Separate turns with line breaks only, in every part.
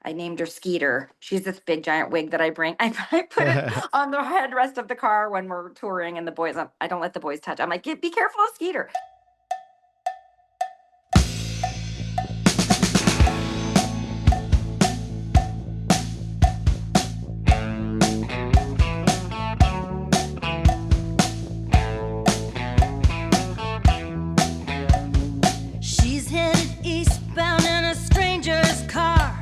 I named her Skeeter. She's this big giant wig that I bring. I put it on the headrest of the car when we're touring, and the boys, I don't let the boys touch. I'm like, be careful of Skeeter.
She's headed eastbound in a stranger's car,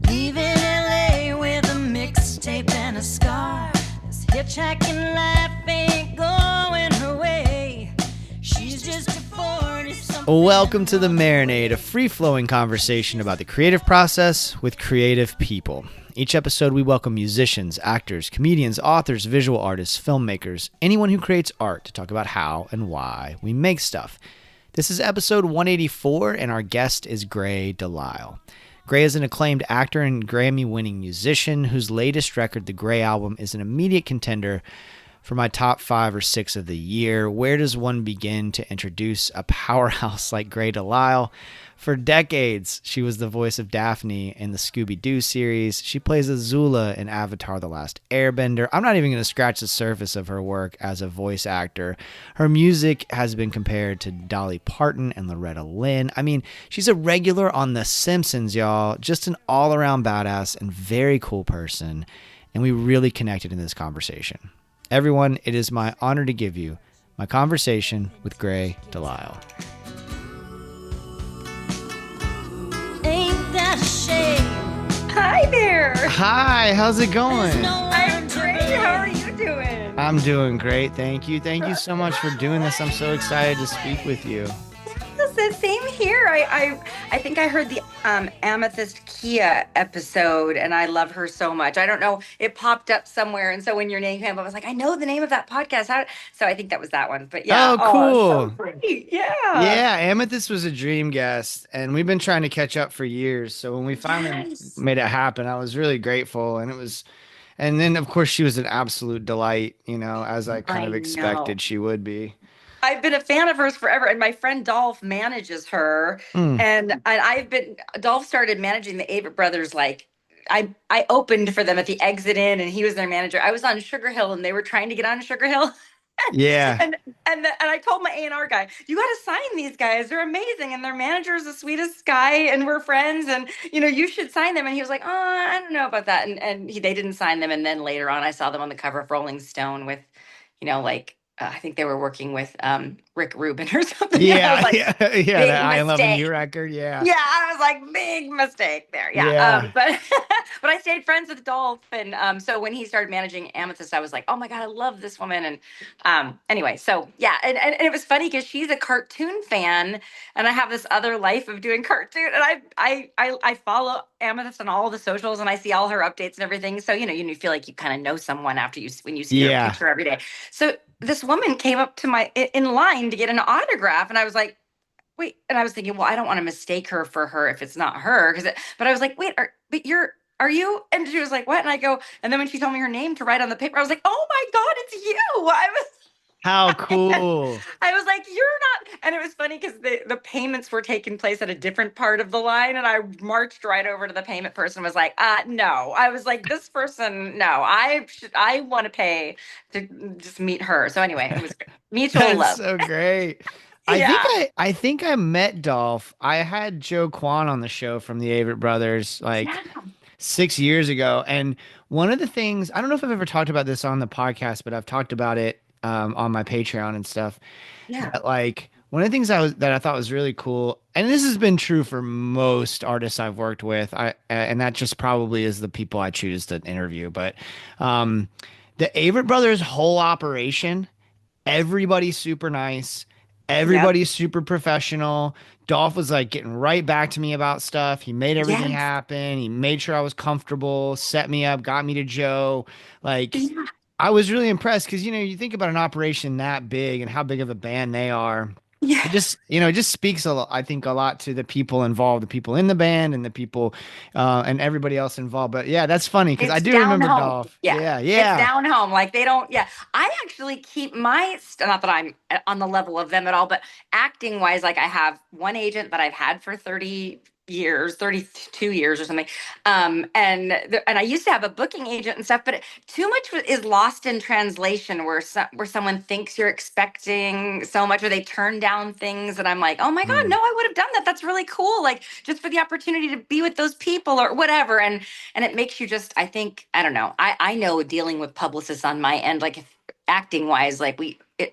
leaving LA with a mixtape and a scar. This hitchhiking life ain't going her way. She's just a 40-something.
Welcome to the Marinade, a free-flowing conversation about the creative process with creative people. Each episode, we welcome musicians, actors, comedians, authors, visual artists, filmmakers, anyone who creates art to talk about how and why we make stuff. This is episode 184, and our guest is Grey DeLisle. Grey is an acclaimed actor and Grammy-winning musician whose latest record, the Grey album, is an immediate contender for my top 5 or 6 of the year. Where does one begin to introduce a powerhouse like Grey DeLisle? For decades, she was the voice of Daphne in the Scooby Doo series. She plays Azula in Avatar The Last Airbender. I'm not even going to scratch the surface of her work as a voice actor. Her music has been compared to Dolly, Parton, and Loretta, Lynn. I mean, she's a regular on The Simpsons, y'all. Just an all-around badass and very cool person. And we really connected in this conversation. Everyone, it is my honor to give you my conversation with Grey DeLisle.
Ain't that a shame?
Hi there.
Hi, how's it going?
I'm great. How are you doing?
I'm doing great, thank you. Thank you so much for doing this. I'm so excited to speak with you.
The same here. I think I heard the Amethyst Kia episode, and I love her so much. I don't know, it popped up somewhere, and so when your name came up, I was like, I know the name of that podcast. So I think that was that one. But yeah,
Oh, cool.
so great. Yeah.
Yeah, Amethyst was a dream guest, and we've been trying to catch up for years. So when we finally made it happen, I was really grateful, and then of course she was an absolute delight, as I kind of expected she would be.
I've been a fan of hers forever, and my friend Dolph manages her. And Dolph started managing the Avett Brothers. Like I opened for them at the Exit Inn, and he was their manager. I was on Sugar Hill, and they were trying to get on Sugar Hill.
Yeah.
And I told my A&R guy, you got to sign these guys. They're amazing, and their manager is the sweetest guy, and we're friends, and you should sign them. And he was like, oh, I don't know about that, and they didn't sign them. And then later on, I saw them on the cover of Rolling Stone with, I think they were working with Rick Rubin or something.
Yeah,
like,
that I Love You record, yeah.
Yeah, I was like, big mistake there. Yeah,
yeah.
But but I stayed friends with Dolph, and so when he started managing Amethyst, I was like, oh my God, I love this woman. And anyway, so yeah, and it was funny because she's a cartoon fan, and I have this other life of doing cartoon, and I follow Amethyst on all the socials, and I see all her updates and everything. So you feel like you kind of know someone when you see her picture every day. So this woman came up to in line to get an autograph, and I was like, wait, and I was thinking, well, I don't want to mistake her for her if it's not her, but I was like, wait, are you? And she was like, what? And I go, and then when she told me her name to write on the paper, I was like, oh my God, it's you.
How cool.
I was like, you're not. And it was funny because the payments were taking place at a different part of the line. And I marched right over to the payment person and was like, no. I was like, this person, no, I want to pay to just meet her. So anyway, it was mutual love.
So great.
Yeah.
I think I met Dolph. I had Joe Kwan on the show from the Avett Brothers 6 years ago. And one of the things, I don't know if I've ever talked about this on the podcast, but I've talked about it on my Patreon and stuff.
Yeah.
But, one of the things that I thought was really cool, and this has been true for most artists I've worked with, and that just probably is the people I choose to interview. But the Avett Brothers' whole operation, everybody's super nice. Everybody's super professional. Dolph was getting right back to me about stuff. He made everything happen. He made sure I was comfortable, set me up, got me to Joe. I was really impressed because, you think about an operation that big and how big of a band they are.
Yeah.
It just speaks a lot, I think, a lot to the people involved, the people in the band and the people and everybody else involved. But yeah, that's funny because I do remember Dolph. Yeah.
It's down home. They don't. Yeah. I actually keep not that I'm on the level of them at all, but acting wise, I have one agent that I've had for 30 years, 32 years or something. And I used to have a booking agent and stuff, but too much is lost in translation where someone thinks you're expecting so much, or they turn down things. And I'm like, oh my God,
Mm.
no, I would have done that. That's really cool. Like just for the opportunity to be with those people or whatever. And it makes you just, I think, I don't know. I know dealing with publicists on my end, like if acting wise, like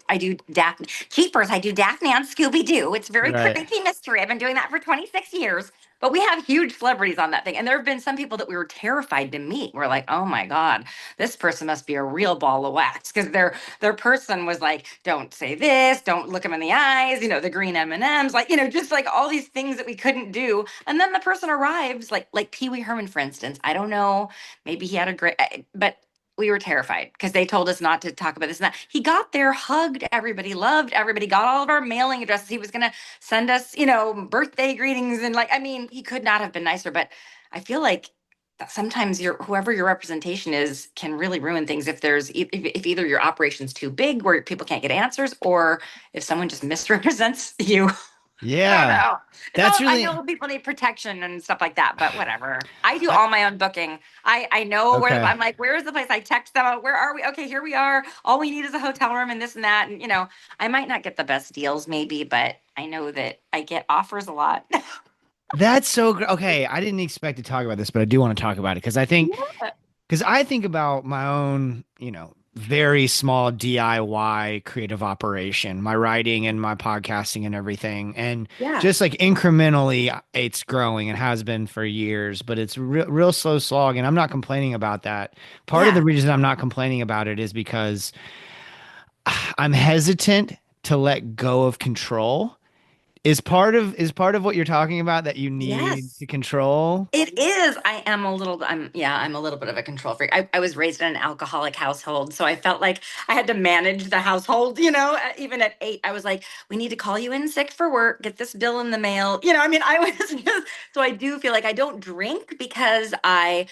I do Daphne. Keepers, I do Daphne on Scooby Doo. It's very
Right.
creepy mystery. I've been doing that for 26 years. But we have huge celebrities on that thing. And there have been some people that we were terrified to meet. We're like, oh my God, this person must be a real ball of wax. Because their person was like, don't say this, don't look them in the eyes, the green M&Ms, like, just like all these things that we couldn't do. And then the person arrives, like Pee Wee Herman, for instance. I don't know, maybe he had a great, but we were terrified because they told us not to talk about this and that. He got there, hugged everybody, loved everybody, got all of our mailing addresses. He was going to send us, birthday greetings. And like, I mean, he could not have been nicer, but I feel like that sometimes whoever your representation is can really ruin things if either your operation's too big where people can't get answers, or if someone just misrepresents you. I don't
Yeah.
know.
That's
I
really
know people need protection and stuff like that, but whatever. I do all my own booking. I know where
okay.
I'm like, where is the place? I text them, where are we? Okay, here we are. All we need is a hotel room and this and that. And I might not get the best deals maybe, but I know that I get offers a lot.
That's so great. Okay, I didn't expect to talk about this, but I do want to talk about it because I think about my own, very small DIY creative operation, my writing and my podcasting and everything. And
Yeah.
just like incrementally, it's growing and has been for years, but it's real slow slog. And I'm not complaining about that. Part of the
Yeah.
reason I'm not complaining about it is because I'm hesitant to let go of control. Is part of what you're talking about that you need
Yes.
to control?
It is. I'm a little bit of a control freak. I was raised in an alcoholic household, so I felt like I had to manage the household, even at 8, I was like, we need to call you in sick for work, get this bill in the mail. I mean, I was just, so I do feel like I don't drink because I'm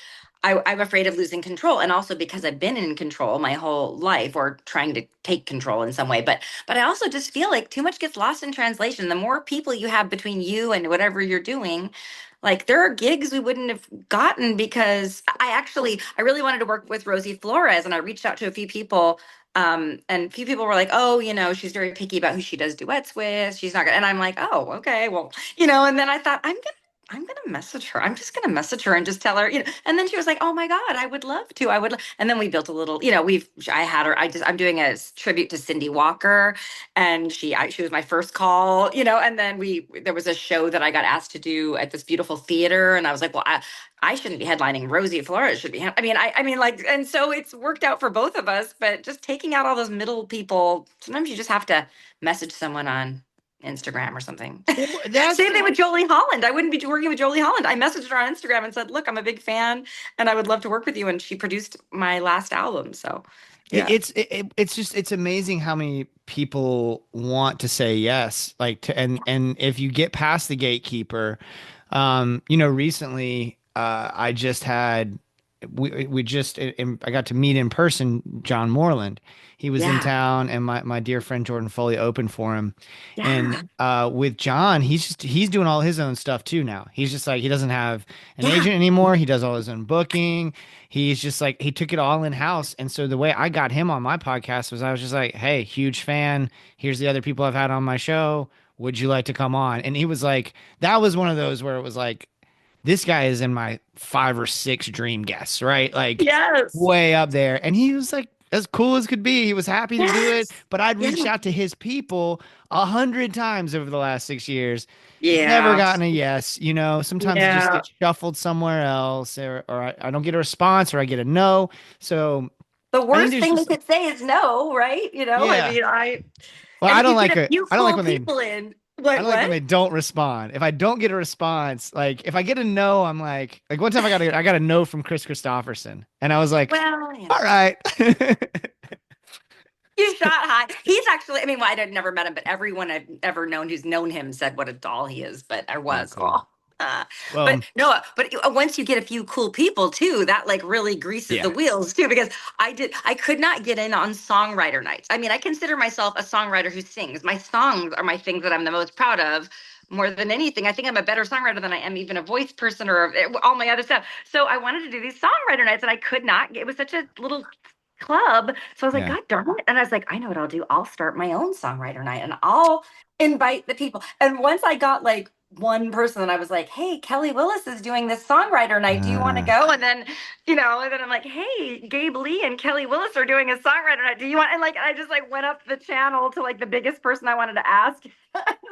afraid of losing control, and also because I've been in control my whole life or trying to take control in some way. But I also just feel like too much gets lost in translation. The more people you have between you and whatever you're doing, like there are gigs we wouldn't have gotten because I really wanted to work with Rosie Flores, and I reached out to a few people. And a few people were like, oh, she's very picky about who she does duets with. She's not gonna, and I'm like, oh, okay, well, and then I thought I'm gonna message her. I'm just gonna message her and just tell her, And then she was like, "Oh my God, I would love to. I would." And then we built a little, I had her. I'm doing a tribute to Cindy Walker, and she was my first call, And then there was a show that I got asked to do at this beautiful theater, and I was like, well, I shouldn't be headlining. Rosie Flores should be. I mean, like, and so it's worked out for both of us. But just taking out all those middle people, sometimes you just have to message someone on Instagram or something.
Well, that's
Same thing with Jolie Holland. I wouldn't be working with Jolie Holland. I messaged her on Instagram and said, "Look, I'm a big fan, and I would love to work with you." And she produced my last album. So,
it,
yeah,
it's it, it's just it's amazing how many people want to say yes, like and if you get past the gatekeeper, recently I just had we just I got to meet in person John Moreland. He was in
yeah,
town, and my dear friend Jordan Foley opened for him. And
yeah,
with John, he's doing all his own stuff too now. He's just like he doesn't have an
yeah.
agent anymore. He does all his own booking. He's just like he took it all in house. And so the way I got him on my podcast was I was just like, hey, huge fan. Here's the other people I've had on my show. Would you like to come on? And he was like, that was one of those where it was like, this guy is in my 5 or 6 dream guests, right? Like
Yes,
way up there. And he was like as cool as could be. He was happy to do it.
yes,
But I'd reached
yeah,
out to his people 100 times over the last 6 years. Never
yeah,
gotten a yes. Sometimes it just
yeah.
gets shuffled somewhere else, or I don't get a response, or I get a no. So
The
I think
worst
there's
thing they
just
could say is no, right? I
yeah.
mean,
Well,
and
I
if
don't
you get
like
a
it.
few
I don't like
cool
when they
people in,
I
what,
don't like when
what?
they don't respond. If I don't get a response, like if I get a no, I'm like one time I got a no from Chris Christopherson, and I was like,
Well,
all right.
you shot high. He's actually, I mean, well, I'd never met him, but everyone I've ever known who's known him said what a doll he is. But I
Oh,
was,
cool.
oh. Uh, but
Well,
no, but once you get a few cool people too, that like really greases the
yeah.
wheels too. Because I could not get in on songwriter nights. I mean, I consider myself a songwriter who sings. My songs are my things that I'm the most proud of. more than anything. I think I'm a better songwriter than I am even a voice person or all my other stuff. So I wanted to do these songwriter nights and I could not. It was such a little club. So I was like,
Yeah.
God darn it. And I was like, I know what I'll do. I'll start my own songwriter night and I'll invite the people. And once I got like one person and I was like, hey, Kelly Willis is doing this songwriter night. Do you want to
Uh,
go? And then, and then I'm like, hey, Gabe Lee and Kelly Willis are doing a songwriter night. Do you want? And like, I just like went up the channel to like the biggest person I wanted to ask.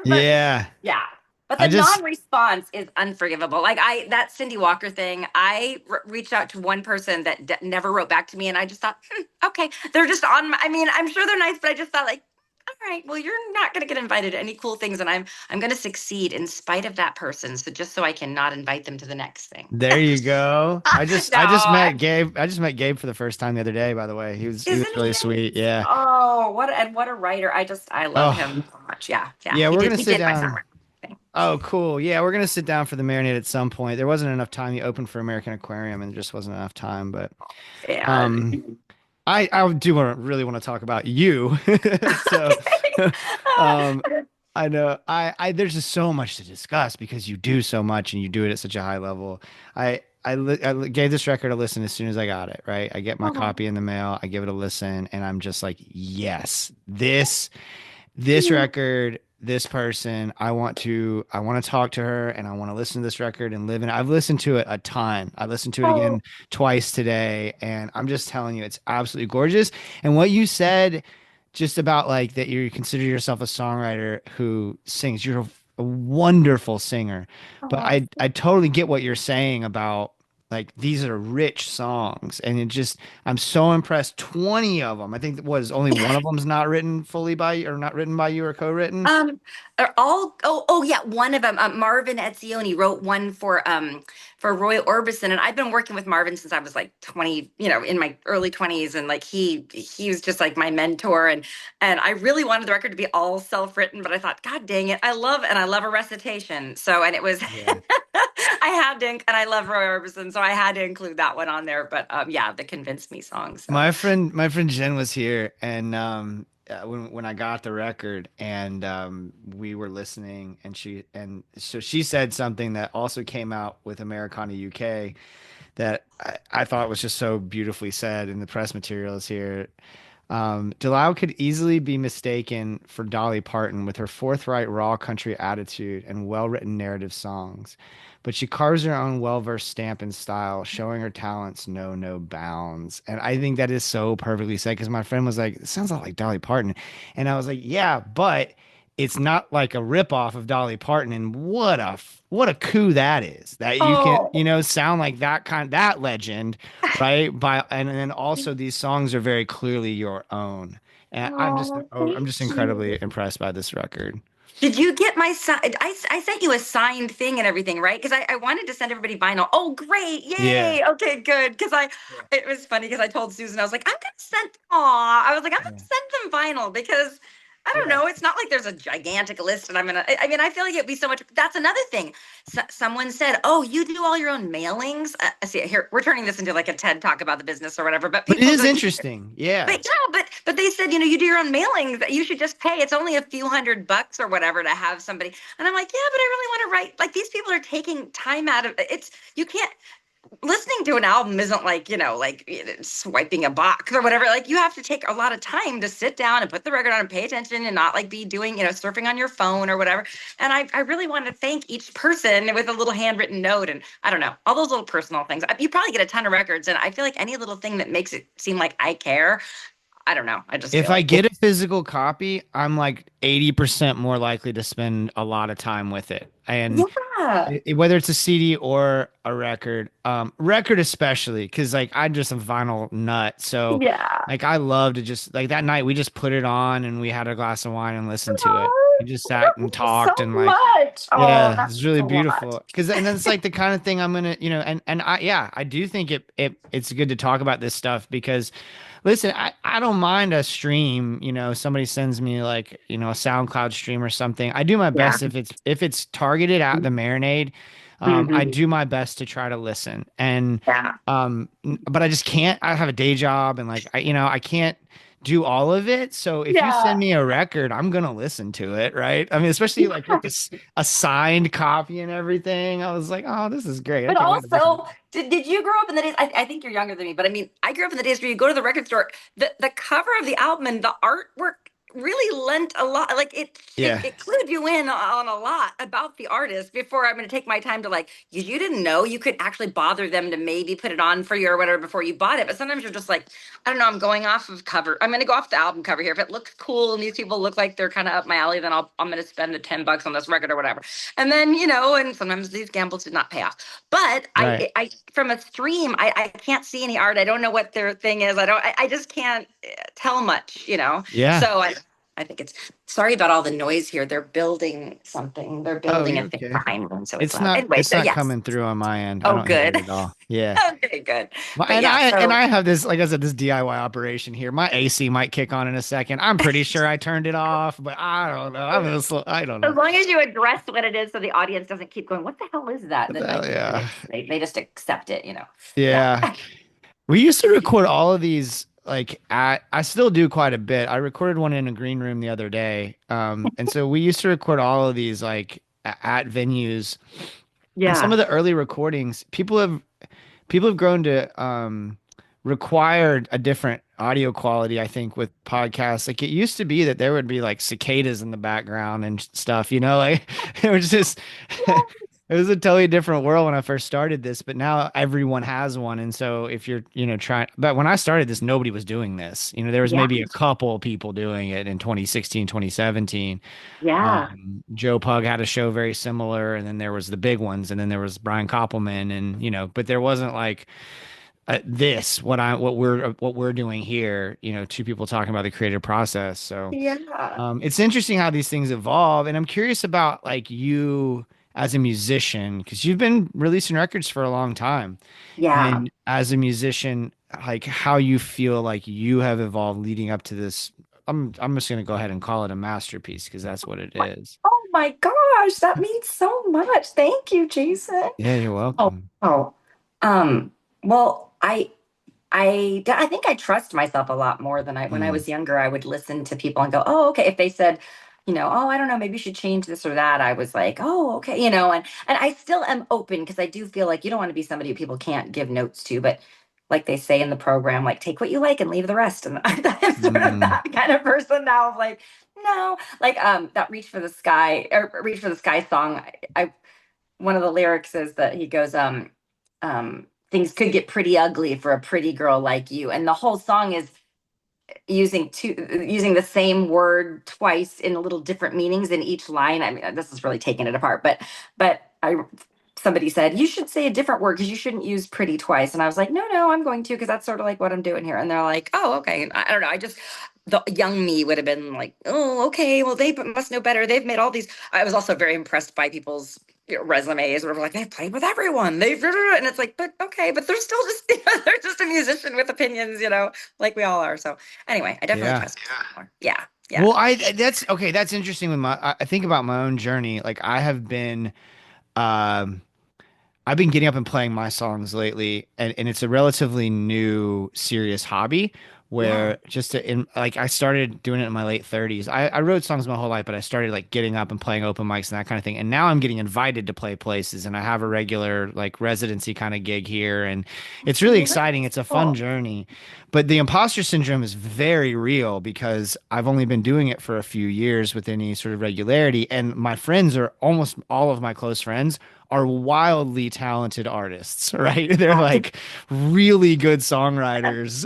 But
yeah.
yeah. But
I
the
just
non-response is unforgivable. Like that Cindy Walker thing, I reached out to one person that never wrote back to me, and I just thought, okay, they're just on. I mean, I'm sure they're nice, but I just thought like, all right, well, you're not going to get invited to any cool things, and I'm going to succeed in spite of that person. So just so I can not invite them to the next thing.
there you go.
No,
I just met Gabe. I just met Gabe for the first time the other day, by the way. He was
isn't he
really sweet.
nice?
Yeah.
Oh, what a writer! I love
Oh,
him so much. Yeah, yeah.
yeah, we're gonna
He
sit
did my
down.
summer thing.
Oh, cool. Yeah, we're gonna sit down for the marinade at some point. There wasn't enough time. He opened for American Aquarium and there just wasn't enough time, but
Yeah.
um I do really want to talk about you. So um I know I there's just so much to discuss because you do so much and you do it at such a high level. I gave this record a listen as soon as I got it, right? I get my copy in the mail, I give it a listen, and I'm just like, yes, this record, this person, I want to talk to her and I want to listen to this record and live in it. I've listened to it a ton. I listened to it
Oh,
again twice today, and I'm just telling you, it's absolutely gorgeous. And what you said just about like that you consider yourself a songwriter who sings, you're a wonderful singer. But
oh,
I totally get what you're saying about like these are rich songs, and it just I'm so impressed. 20 of them. I think that was only one of them's not written fully by you or not written by you or co-written.
Um, are all yeah, one of them, Marvin Etzioni wrote one for Roy Orbison, and I've been working with Marvin since I was like 20, in my early 20s, and like he was just like my mentor, and I really wanted the record to be all self-written, but I thought, God dang it, I love a recitation, so and it was
Yeah.
I had to, and I love Roy Orbison, so I had to include that one on there, but yeah, the Convince Me song, so.
My friend Jen was here, and when I got the record, and we were listening, and so she said something that also came out with Americana UK that I thought was just so beautifully said in the press materials here. DeLisle could easily be mistaken for Dolly Parton with her forthright, raw country attitude and well-written narrative songs, but she carves her own well-versed stamp and style, showing her talents know no bounds. And I think that is so perfectly said because my friend was like, "It sounds a lot like Dolly Parton," and I was like, "Yeah, but it's not like a ripoff of Dolly Parton." And what a coup that is that you can
Oh,
sound like that legend, right? And then also these songs are very clearly your own. And
oh,
I'm
thank
just
you.
incredibly impressed by this record.
Did you get my I sent you a signed thing and everything, right? Because I wanted to send everybody vinyl. Oh, great.
Yeah.
Yay. Okay, good. Because it was funny because I told Susan, I was like, I was like, I'm going to
Yeah.
send them vinyl because I don't
Yeah.
know. It's not like there's a gigantic list and I mean, I feel like it'd be so much. That's another thing. Someone said, oh, you do all your own mailings. See, here, we're turning this into like a TED talk about the business or whatever, but
But it
people
is
go,
interesting. Yeah.
but yeah, but they said, you do your own mailings. You should just pay. It's only a few $100 or whatever to have somebody. And I'm like, yeah, but I really want to write. Like these people are taking time out of it's. You can't listening to an album isn't like swiping a box or whatever. Like you have to take a lot of time to sit down and put the record on and pay attention and not like be doing surfing on your phone or whatever. And I really want to thank each person with a little handwritten note, and I don't know, all those little personal things. You probably get a ton of records, and I feel like any little thing that makes it seem like I care, I don't know, I just
If
feel
I
like
get a physical copy, I'm like 80% more likely to spend a lot of time with it. And
yeah,
whether it's a CD or a record, record especially, because like I'm just a vinyl nut. So
yeah.
like I love to just like that night we just put it on and we had a glass of wine and listened to it.
Oh,
We just sat
that
and
means so
talked and like
much. Oh,
yeah,
that
it's
means
really
a lot.
beautiful. Because and then it's like the kind of thing I'm gonna, and I yeah, I do think it's good to talk about this stuff because listen, I don't mind a stream, somebody sends me like, a SoundCloud stream or something. I do my
Yeah.
best if it's targeted at the marinade. I
Mhm.
do my best to try to listen. And
Yeah.
but I just can't. I have a day job and like I can't do all of it. So if you send
Yeah.
me a record, I'm gonna listen to it, right? I mean, especially like with this a signed copy and everything. I was like, oh, this is great. I
But
can't wait to listen.
also, did you grow up in the days? I think you're younger than me, but I mean, I grew up in the days where you go to the record store, the cover of the album and the artwork really lent a lot. Like
Yeah.
it clued you in on a lot about the artist before I'm going to take my time to like, you didn't know you could actually bother them to maybe put it on for you or whatever before you bought it. But sometimes you're just like, I don't know, I'm going off of cover. I'm going to go off the album cover here. If it looks cool and these people look like they're kind of up my alley, then I'm going to spend the $10 on this record or whatever. And then, and sometimes these gambles did not pay off. But
Right.
I from a stream, I can't see any art. I don't know what their thing is. I just can't tell much.
Yeah.
So I think it's sorry about all the noise here. They're building something. They're
Oh,
building a
you're
thing
okay.
behind them, so it's
It's
loud.
not
Anyway,
it's
so
not
yes.
coming through on my end. I
Oh,
don't hear
good.
it at all. Yeah.
Okay, good. But
And
yeah,
I and
so
I have this, like I said, this DIY operation here. My AC might kick on in a second. I'm pretty sure I turned it off, but I don't know. I don't
as
know.
long as you address what it is, so the audience doesn't keep going, "What the hell is that?"
What the
Then
hell? Yeah.
they just accept it. Yeah.
Yeah. We used to record all of these I still do quite a bit. I recorded one in a green room the other day. And so we used to record all of these at venues. And some
Yeah.
of the early recordings, people have grown to require a different audio quality, I think, with podcasts. Like it used to be that there would be like cicadas in the background and stuff, like it was just it was a totally different world when I first started this, but now everyone has one. And so if you're, trying, but when I started this, nobody was doing this. There was
Yeah.
maybe a couple people doing it in 2016, 2017.
Yeah.
Joe Pug had a show very similar, and then there was the big ones, and then there was Brian Koppelman, and but there wasn't like what we're doing here. Two people talking about the creative process. So
Yeah.
it's interesting how these things evolve, and I'm curious about like you as a musician because you've been releasing records for a long time,
Yeah.
and as a musician, like how you feel like you have evolved leading up to this. I'm just gonna go ahead and call it a masterpiece because that's what it is.
Oh my gosh, that means so much. Thank you, Jason.
Yeah, you're
Oh,
welcome.
oh. Well, I think I trust myself a lot more than when I
Mm,
was younger. I would listen to people and go, "Oh, okay." If they said, "Oh, I don't know, maybe you should change this or that," I was like, "Oh, okay," and I still am open because I do feel like you don't want to be somebody who people can't give notes to, but like they say in the program, like take what you like and leave the rest. And I'm sort of
mm,
that kind of person now of like, no, like that Reach for the Sky or Reach for the Sky song. I one of the lyrics is that he goes, things could get pretty ugly for a pretty girl like you. And the whole song is using the same word twice in a little different meanings in each line. I mean, this is really taking it apart, but I somebody said you should say a different word because you shouldn't use pretty twice. And I was like, no, I'm going to because that's sort of like what I'm doing here. And they're like, oh, okay. And I don't know. The young me would have been like, oh, okay. Well, they must know better. They've made all these. I was also very impressed by people's resumes, whatever. Like they've played with everyone. And it's like, but okay, but they're still just they're just a musician with opinions, like we all are. So anyway, I definitely
yeah.
trust more. Yeah, yeah,
Well, that's okay. That's interesting. I think about my own journey. Like um, I've been getting up and playing my songs lately, and it's a relatively new, serious hobby
yeah,
where like I started doing it in my late 30s. I wrote songs my whole life, but I started like getting up and playing open mics and that kind of thing. And now I'm getting invited to play places, and I have a regular like residency kind of gig here, and it's really exciting. It's a fun
cool.
journey, but the imposter syndrome is very real because I've only been doing it for a few years with any sort of regularity, and my friends are almost all of my close friends are wildly talented artists, right? They're like really good songwriters.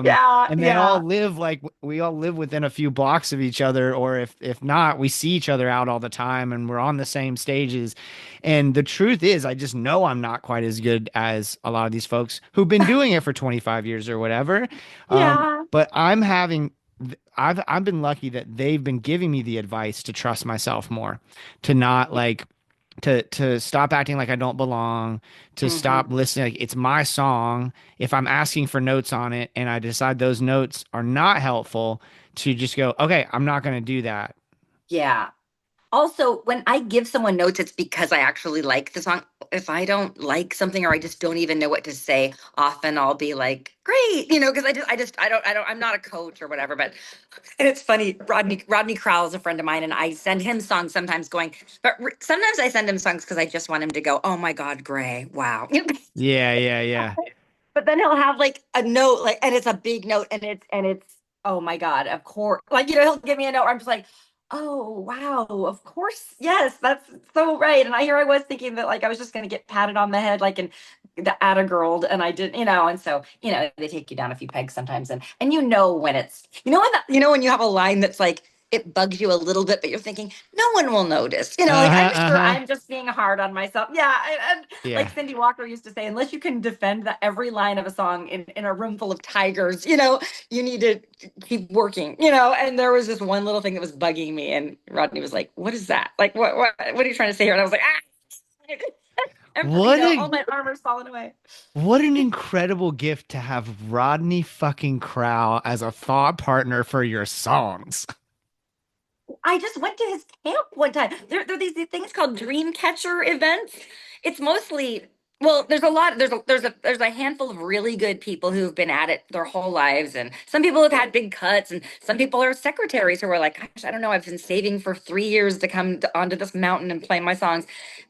Yeah,
And they all
yeah,
live like we all live within a few blocks of each other, or if not, we see each other out all the time and we're on the same stages. And the truth is, I just know I'm not quite as good as a lot of these folks who've been doing it for 25 years or whatever.
yeah,
But I've been lucky that they've been giving me the advice to trust myself more, to not like to stop acting like I don't belong, to
hmm,
stop listening. Like, it's my song. If I'm asking for notes on it and I decide those notes are not helpful, to just go, okay, I'm not going to do that.
yeah. Also, when I give someone notes, it's because I actually like the song. If I don't like something or I just don't even know what to say, often I'll be like, "Great," because I'm not a coach or whatever. But and it's funny. Rodney Crowell is a friend of mine, and I send him songs sometimes, going. But sometimes I send him songs because I just want him to go, "Oh my God, Gray, wow."
Yeah, yeah, yeah.
But then he'll have like a note, like, and it's a big note, and it's oh my God, of course, like he'll give me a note where I'm just like, oh wow, of course, yes, that's so right. And I was thinking that like I was just gonna get patted on the head like in the Atta Girl, and I didn't, and so they take you down a few pegs sometimes, and when it's when you have a line that's like it bugs you a little bit, but you're thinking no one will notice. Like I'm
Uh-huh,
sure
uh-huh.
I'm just being hard on myself. Yeah, and like
Yeah.
Cindy Walker used to say, unless you can defend every line of a song in a room full of tigers, you need to keep working. And there was this one little thing that was bugging me, and Rodney was like, "What is that? Like, what are you trying to say here?" And I was like, "Ah." And
What
all
a
my armor's falling away.
what an incredible gift to have Rodney fucking Crowell as a thought partner for your songs.
I just went to his camp one time. There are these things called dream catcher events. It's mostly there's a lot. There's a handful of really good people who've been at it their whole lives, and some people have had big cuts, and some people are secretaries who are like, gosh, I don't know, I've been saving for 3 years to come onto this mountain and play my songs,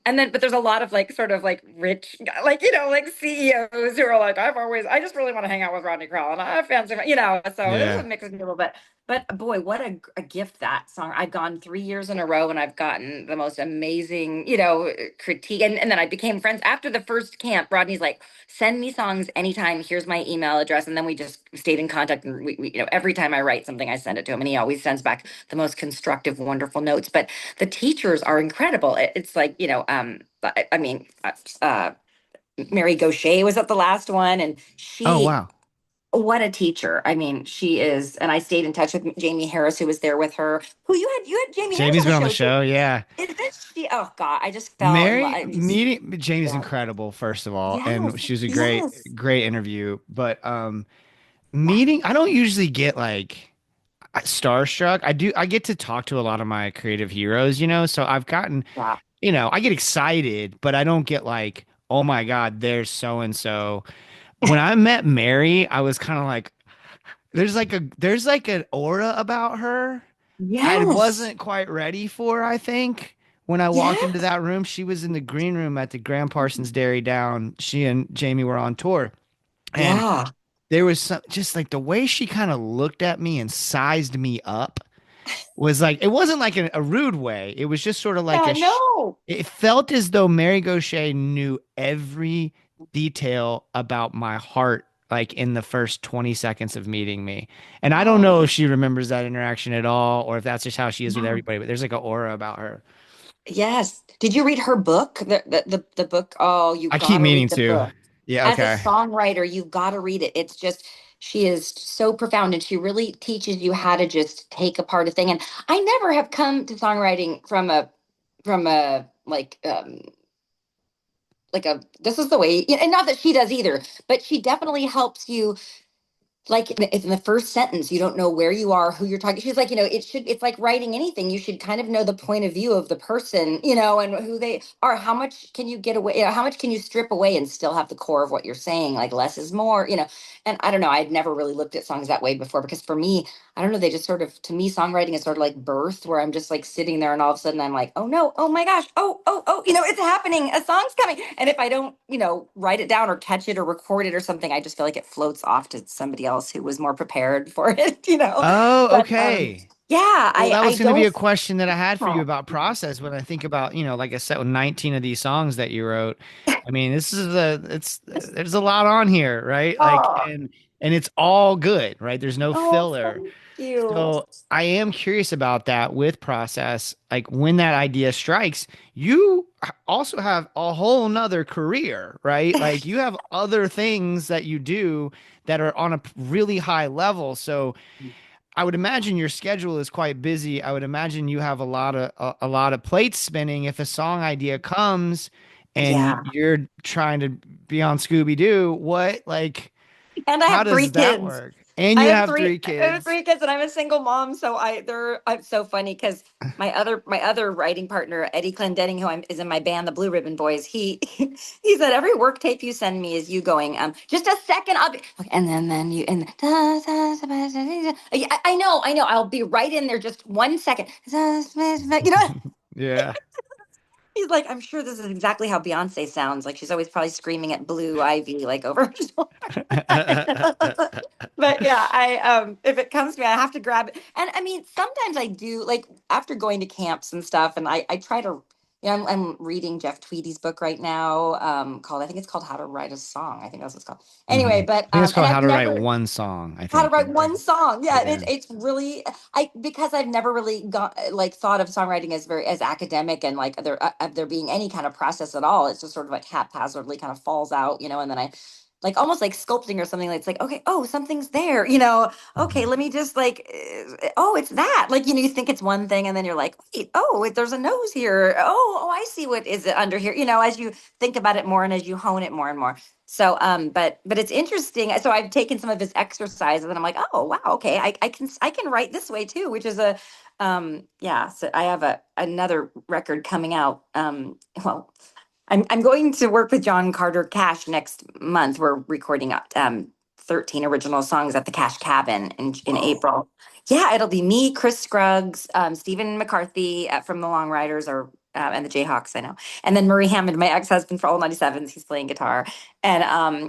and then but there's a lot of like sort of like rich, like like CEOs who are like, I just really want to hang out with Rodney Crowell, and I fancy, so it was a
Yeah.
mix of people, but. But boy, what a gift that song. I've gone 3 years in a row and I've gotten the most amazing, critique. And then I became friends after the first camp. Rodney's like, send me songs anytime. Here's my email address. And then we just stayed in contact. And every time I write something, I send it to him. And he always sends back the most constructive, wonderful notes. But the teachers are incredible. It's like, I mean, Mary Gaucher was at the last one, and
Oh
she
wow.
what a teacher. I mean, she is, and I stayed in touch with Jamie Harris, who was there with her. Who you had Jamie Harris
Jamie's
on the
been on the
show too.
show, yeah.
Is this she? Oh God, I just fell in
Mary
love.
meeting Jamie's
Yeah.
incredible, first of all,
Yes.
and she was a
Yes.
great interview. But meeting, I don't usually get like starstruck. I get to talk to a lot of my creative heroes, so I've gotten,
Wow.
I get excited, but I don't get like, oh my God, there's so and so. When I met Mary, I was kind of like, there's like an aura about her I
Yes.
wasn't quite ready for, I think. When I walked into
Yes.
that room, she was in the green room at the Graham Parsons Dairy Down. She and Jamie were on tour. And
Yeah.
there was some just like the way she kind of looked at me and sized me up was like, it wasn't like a rude way. It was just sort of like
Yeah. No.
it felt as though Mary Gaucher knew every detail about my heart, like in the first 20 seconds of meeting me. And I don't know
Oh,
if she remembers that interaction at all, or if that's just how she is with
yeah.
everybody, but there's like an aura about her.
Yes. Did you read her book? The book? Oh, you
I keep
gotta
meaning
read the
to.
book.
Yeah,
As a
okay.
songwriter, you've got to read it. It's just, she is so profound, and she really teaches you how to just take apart a thing. And I never have come to songwriting from a like a this is the way, and not that she does either, but she definitely helps you, like in the first sentence you don't know where you are, who you're talking. She's like, it's like writing anything, you should kind of know the point of view of the person, and who they are. How much can you get away, how much can you strip away and still have the core of what you're saying, like less is more. And I don't know, I'd never really looked at songs that way before, because for me, I don't know, they just sort of, to me, songwriting is sort of like birth, where I'm just like sitting there and all of a sudden I'm like, oh no, oh my gosh, oh, it's happening, a song's coming. And if I don't, write it down or catch it or record it or something, I just feel like it floats off to somebody else who was more prepared for it.
Oh,
But
okay.
yeah,
Well, that
I
was going to be
don't.
a question that I had for you
Oh,
about process when I think about, like I said, with 19 of these songs that you wrote. I mean, there's a lot on here, right? Like,
oh,
and it's all good, right? There's no filler.
thank you.
So I am curious about that with process. Like when that idea strikes, you also have a whole nother career, right? Like you have other things that you do that are on a really high level. So I would imagine your schedule is quite busy. I would imagine you have a lot of plates spinning if a song idea comes and
Yeah.
you're trying to be on Scooby Doo. What, like,
And I
how
have three
does that
kids.
work? And
I
you
have
have
three.
three
I have
kids.
3 kids, and I'm a single mom. So I'm so funny because my other writing partner, Eddie Clendenning, is in my band, the Blue Ribbon Boys. He said every work tape you send me is you going, just a second, I'll be, okay, and then you and yeah, I know, I'll be right in there, just 1 second, you know.
Yeah.
He's like, I'm sure this is exactly how Beyonce sounds. Like she's always probably screaming at Blue Ivy, like over her shoulder. But yeah, if it comes to me, I have to grab it. And I mean, sometimes I do, like after going to camps and stuff, and I try to, I'm reading Jeff Tweedy's book right now, called, I think it's called How to Write a Song. I think that's what it's called. Anyway,
I
but
think it's
and
called How
I've
to Write
never
One Song, I
how to
think.
write one song. Yeah, and
Yeah.
it's really, because I've never really got like thought of songwriting as very as academic, and like there being any kind of process at all. It's just sort of like haphazardly kind of falls out, and then I like almost like sculpting or something. Like it's like, okay, oh, something's there, okay,
Mhm.
let me just like, oh, it's that, like, you think it's one thing, and then you're like, wait, oh, there's a nose here. Oh, I see what is it under here, as you think about it more and as you hone it more and more. So, but it's interesting. So I've taken some of his exercises, and I'm like, oh wow, okay, I can write this way too, which is yeah. So I have another record coming out. Well, I'm going to work with John Carter Cash next month. We're recording 13 original songs at the Cash Cabin in April. Yeah, it'll be me, Chris Scruggs, Stephen McCarthy from the Long Riders, or and the Jayhawks, I know, and then Murray Hammond, my ex-husband for all 97s. He's playing guitar, and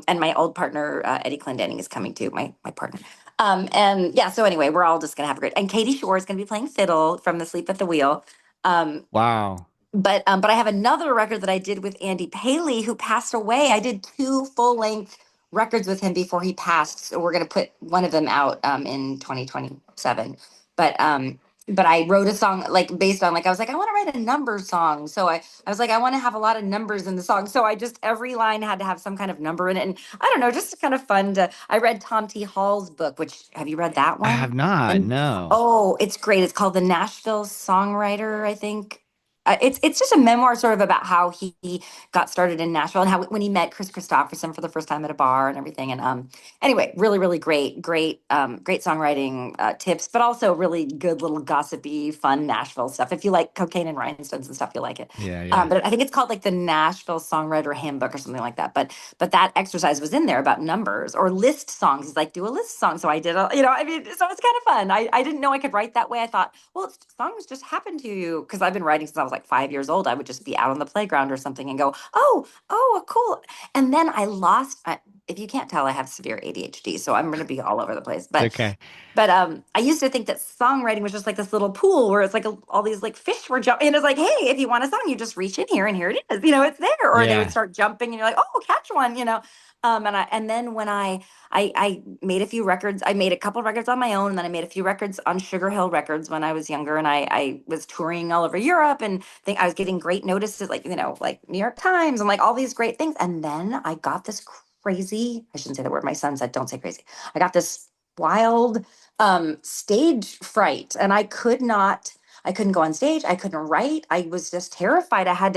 my old partner Eddie Clendenning is coming too, my partner. And yeah, so anyway, we're all just gonna have a great. And Katie Shore is gonna be playing fiddle from the Sleep at the Wheel. Um,
Wow.
but I have another record that I did with Andy Paley, who passed away. I did 2 full-length records with him before he passed. So we're gonna put one of them out in 2027. But but I wrote a song like based on, like, I was like, I want to write a number song. So I was like, I want to have a lot of numbers in the song. So I just, every line had to have some kind of number in it. And I don't know, just kind of fun to, I read Tom T. Hall's book, which, have you read that
I have
one?
not,
And
no.
oh, it's great. It's called The Nashville Songwriter, I think. It's just a memoir sort of about how he got started in Nashville, and how when he met Chris Christopherson for the first time at a bar and everything. And anyway, really, really great songwriting tips, but also really good little gossipy, fun Nashville stuff. If you like cocaine and rhinestones and stuff, you'll like it.
Yeah, yeah.
But I think it's called like the Nashville Songwriter Handbook or something like that. But that exercise was in there about numbers or list songs. He's like, do a list song. So I did, I mean, so it's kind of fun. I didn't know I could write that way. I thought, well, songs just happen to you, because I've been writing since I was like 5 years old. I would just be out on the playground or something and go, oh, cool. And then I lost. If you can't tell, I have severe ADHD, so I'm going to be all over the place.
It's
But
okay.
but I used to think that songwriting was just like this little pool where it's like all these like fish were jumping. And it's like, hey, if you want a song, you just reach in here and here it is. It's there. Or they would
Yeah.
start jumping and you're like, oh, catch one. And then when I made a few records, I made a couple of records on my own, and then I made a few records on Sugar Hill Records when I was younger, and I was touring all over Europe, and think I was getting great notices, like like New York Times and like all these great things. And then I got this crazy, I shouldn't say the word, my son said, don't say crazy. I got this wild stage fright, and I couldn't go on stage. I couldn't write. I was just terrified. I had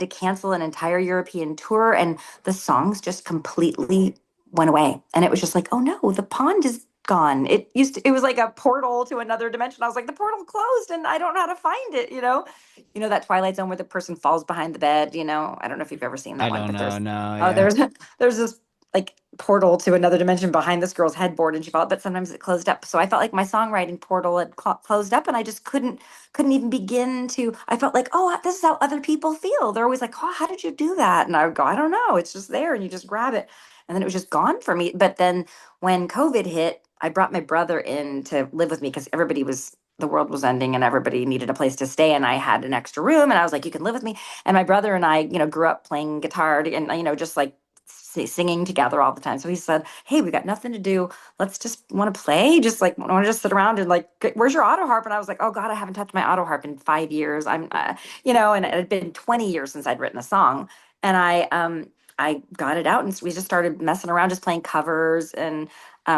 to cancel an entire European tour, and the songs just completely went away. And it was just like, oh no, the pond is gone. It was like a portal to another dimension. I was like, the portal closed and I don't know how to find it. That Twilight Zone where the person falls behind the bed. I don't know if you've ever seen
I
that one,
don't
but
know. No,
oh,
yeah.
there's this like portal to another dimension behind this girl's headboard, and she felt, but sometimes it closed up. So I felt like my songwriting portal had closed up, and I just couldn't even begin to. I felt like, oh, this is how other people feel. They're always like, oh, how did you do that? And I would go, I don't know. It's just there, and you just grab it. And then it was just gone for me. But then when COVID hit, I brought my brother in to live with me, because the world was ending and everybody needed a place to stay, and I had an extra room, and I was like, you can live with me. And my brother and I, grew up playing guitar, and just like singing together all the time. So he said, hey, we got nothing to do. Let's just want to play. Just like, want to just sit around and like, where's your auto harp? And I was like, oh God, I haven't touched my auto harp in 5 years. And it had been 20 years since I'd written a song. And I got it out, and we just started messing around, just playing covers. And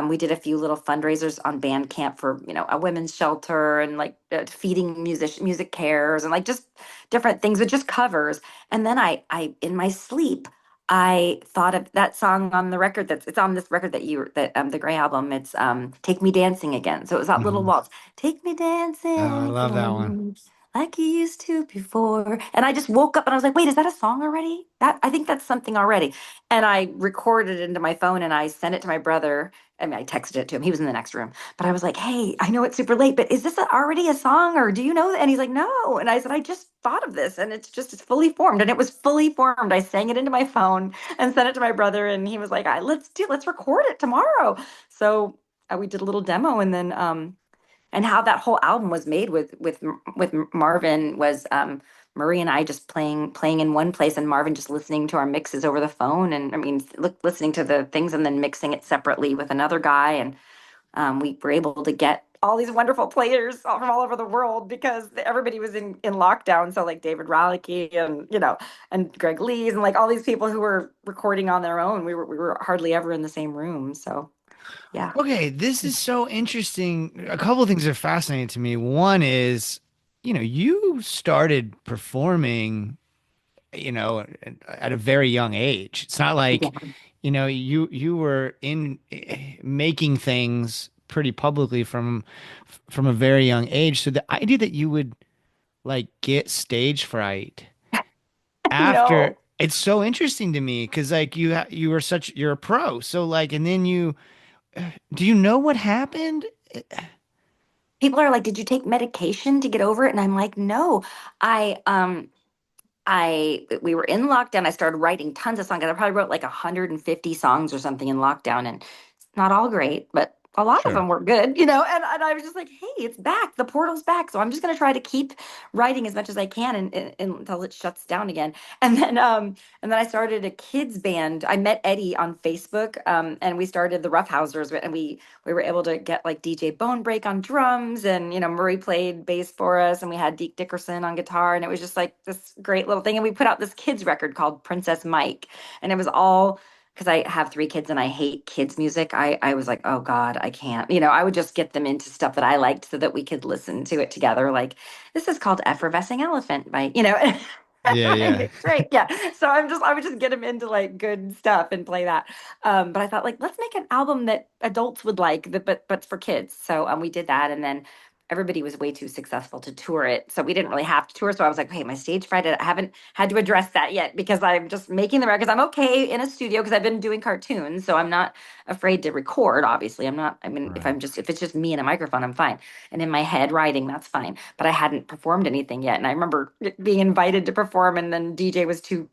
we did a few little fundraisers on Bandcamp for, a women's shelter, and like feeding music cares, and like just different things, but just covers. And then I in my sleep, I thought of that song on the record it's on this record that the Grey album. It's Take Me Dancing Again. So it was that little
Mhm.
waltz. Take me
Oh,
dancing
I love that one.
again like you used to before. And I just woke up and I was like, wait, is that a song already? That I think that's something already. And I recorded it into my phone and I sent it to my brother. I mean, I texted it to him. He was in the next room. But I was like, hey, I know it's super late, but is this already a song or do you know that? And he's like, no. And I said, I just thought of this and it's fully formed. And it was fully formed. I sang it into my phone and sent it to my brother. And he was like, let's record it tomorrow. So we did a little demo and how that whole album was made with Marvin was Marie and I just playing in one place and Marvin just listening to our mixes over the phone and I mean listening to the things and then mixing it separately with another guy and we were able to get all these wonderful players from all over the world because everybody was in lockdown. So like David Ralicky and and Greg Lees and like all these people who were recording on their own. We were hardly ever in the same room. So yeah.
Okay, this is so interesting. A couple of things are fascinating to me. One is, you started performing, at a very young age. It's not like,
Yeah.
you were in making things pretty publicly from a very young age. So the idea that you would like get stage fright
I
after,
know.
it's so interesting to me because like you're a pro. So like, and then do you know what happened?
People are like, "Did you take medication to get over it?" And I'm like, "No. I we were in lockdown. I started writing tons of songs. I probably wrote like 150 songs or something in lockdown, and it's not all great, but a lot of
Sure.
them were good, And I was just like, hey, it's back. The portal's back. So I'm just gonna try to keep writing as much as I can until it shuts down again. And then I started a kids band. I met Eddie on Facebook, and we started the Roughhousers, and we were able to get like DJ Bone Break on drums and Murray played bass for us and we had Deke Dickerson on guitar and it was just like this great little thing and we put out this kids record called Princess Mike and it was all because I have three kids and I hate kids music. I was like, oh God, I can't. I would just get them into stuff that I liked so that we could listen to it together. Like this is called Effervescing Elephant by.
Yeah, yeah.
Right, great. Yeah. So I would just get him into like good stuff and play that. But I thought like let's make an album that adults would like, but for kids. So we did that, and then everybody was way too successful to tour it, so we didn't really have to tour. So I was like, hey, my stage fright, I haven't had to address that yet because I'm just making the records. I'm okay in a studio because I've been doing cartoons, so I'm not afraid to record. Obviously, I'm not. I mean,
Right.
if it's just me and a microphone, I'm fine. And in my head writing, that's fine. But I hadn't performed anything yet, and I remember being invited to perform, and then DJ was too.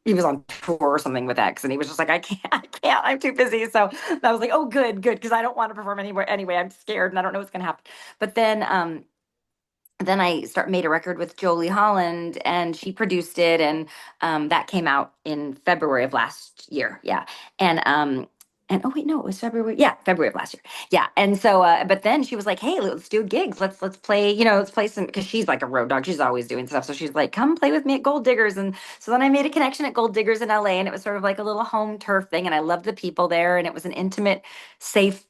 He was on tour or something with X, and he was just like, I can't, I'm too busy. So I was like, oh, good, because I don't want to perform anywhere anyway. I'm scared, and I don't know what's gonna happen. But then I made a record with Jolie Holland and she produced it and that came out in February of last year. Yeah. And oh wait, no, it was February. Yeah, February of last year. Yeah. And so but then she was like, hey, let's do gigs. Let's play, let's play some because she's like a road dog. She's always doing stuff. So she's like, come play with me at Gold Diggers. And so then I made a connection at Gold Diggers in LA and it was sort of like a little home turf thing. And I loved the people there and it was an intimate, safe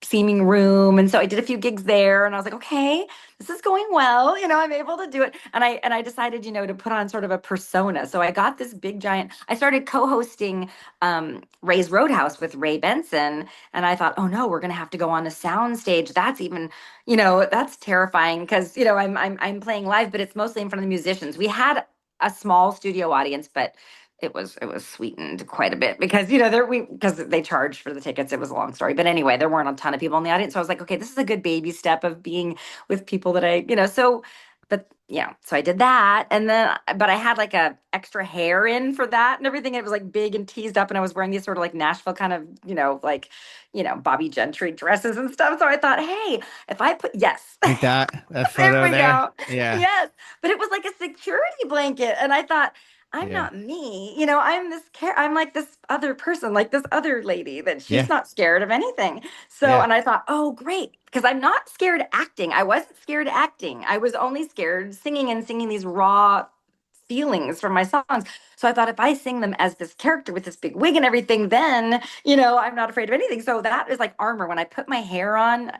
seeming room and so I did a few gigs there and I was like okay this is going well I'm able to do it and I decided to put on sort of a persona so I got this big giant I started co-hosting Ray's Roadhouse with Ray Benson and I thought oh no we're gonna have to go on a sound stage that's even that's terrifying because I'm playing live but it's mostly in front of the musicians we had a small studio audience but it was sweetened quite a bit because because they charged for the tickets. It was a long story, but anyway, there weren't a ton of people in the audience, so I was like, okay, this is a good baby step of being with people that so. But yeah, so I did that, and then but I had like a extra hair in for that and everything. And it was like big and teased up, and I was wearing these sort of like Nashville kind of like Bobby Gentry dresses and stuff. So I thought, hey, if I put yes,
Like that
there
photo
we
there.
go,
Yeah.
yes, but it was like a security blanket, and I thought I'm
Yeah.
not me. I'm like this other person, like this other lady that she's
Yeah.
not scared of anything. So,
Yeah.
and I thought, oh, great, because I'm not scared acting. I wasn't scared acting. I was only scared singing and singing these raw feelings from my songs. So I thought if I sing them as this character with this big wig and everything, then, I'm not afraid of anything. So that is like armor. When I put my hair on,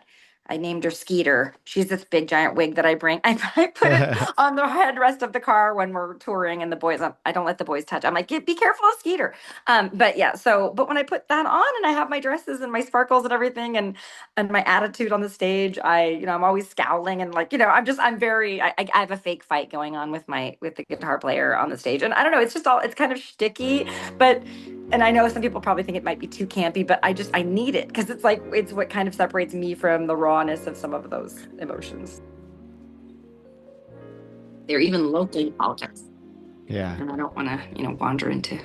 I named her Skeeter. She's this big giant wig that I bring. I put it on the headrest of the car when we're touring, and the boys, I don't let the boys touch. I'm like, be careful of Skeeter. But yeah, but when I put that on and I have my dresses and my sparkles and everything, and my attitude on the stage, I'm always scowling and like, I'm very, I have a fake fight going on with the guitar player on the stage, and I don't know, it's kind of shticky, but. And I know some people probably think it might be too campy, but I need it because it's what kind of separates me from the rawness of some of those emotions. They're even local politics.
Yeah.
And I don't want to, wander into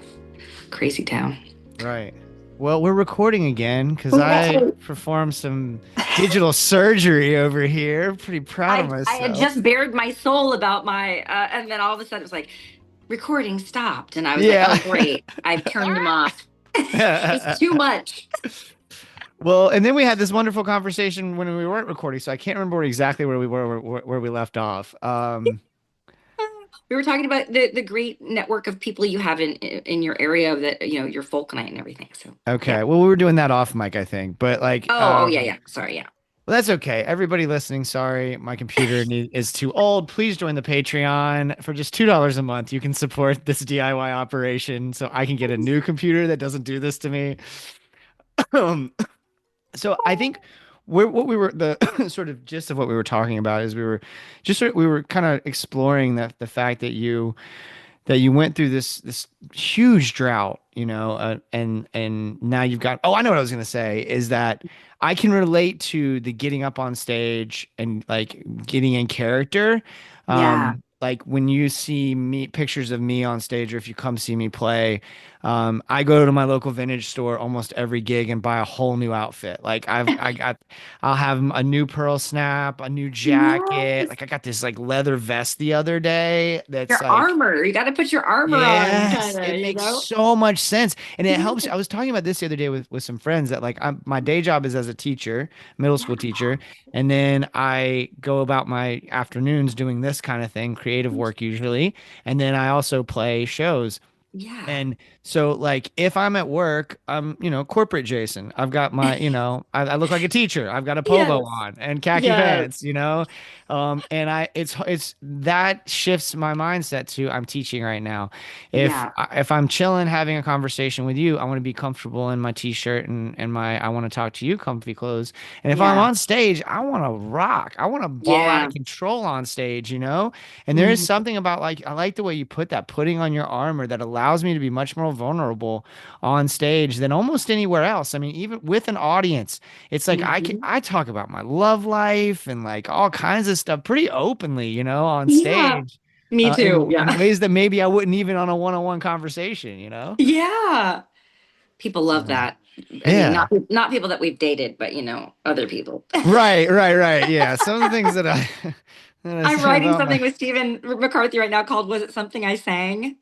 crazy town.
Right. Well, we're recording again because I performed some digital surgery over here. Pretty proud of myself.
I had just bared my soul about and then all of a sudden it was like, recording stopped, and I was like, oh great, I've turned them off. It's too much.
Well, and then we had this wonderful conversation when we weren't recording, so I can't remember exactly where we left off.
We were talking about the great network of people you have in your area that your folk night and everything. So
okay, yeah. Well, we were doing that off mic, I think, but like
yeah, sorry, yeah.
Well, that's okay. Everybody listening, sorry, my computer is too old. Please join the Patreon for just $2 a month. You can support this DIY operation so I can get a new computer that doesn't do this to me. So I think what we were the sort of gist of what we were talking about is we were kind of exploring the fact that you went through this huge drought, and now you've got, I know what I was going to say is that I can relate to the getting up on stage and like getting in character.
Yeah.
Like when you see pictures of me on stage, or if you come see me play, I go to my local vintage store almost every gig and buy a whole new outfit. Like I'll have a new pearl snap, a new jacket.
Yes.
Like I got this like leather vest the other day. That's
your
like
armor. You got to put your armor on. Kinda,
it makes so much sense, and it helps. I was talking about this the other day with some friends that like my day job is as a teacher, middle school teacher, and then I go about my afternoons doing this kind of thing, creative work usually, and then I also play shows.
Yeah.
And so like if I'm at work, I'm, corporate Jason. I've got my, I look like a teacher. I've got a pogo on and khaki pants, and it's that shifts my mindset to I'm teaching right now. If I'm chilling, having a conversation with you, I want to be comfortable in my t-shirt and I want to talk to you comfy clothes. And if I'm on stage, I want to rock. I want to ball out of control on stage, And there is something about like, I like the way you put that, putting on your armor that allows me to be much more vulnerable on stage than almost anywhere else. I mean, even with an audience, it's like I talk about my love life and like all kinds of stuff pretty openly, on stage.
Me too.
In ways that maybe I wouldn't even on a one-on-one conversation,
Yeah. People love that.
Yeah.
Not people that we've dated, but other people.
Right. Yeah. Some of the things that
I'm writing something with Stephen McCarthy right now called "Was It Something I Sang?"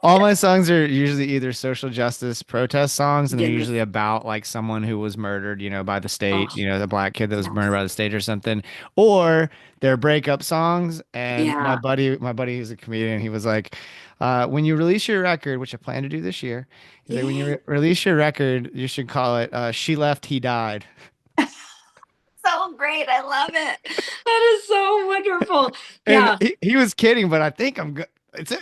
All my songs are usually either social justice protest songs, and they're usually about like someone who was murdered, by the state, the black kid that was murdered by the state or something, or they're breakup songs. And my buddy who's a comedian, he was like, when you release your record, which I plan to do this year, he's like, when you release your record, you should call it "She Left, He Died."
So great. I love it. That is so wonderful. Yeah.
He was kidding, but I think I'm good. It's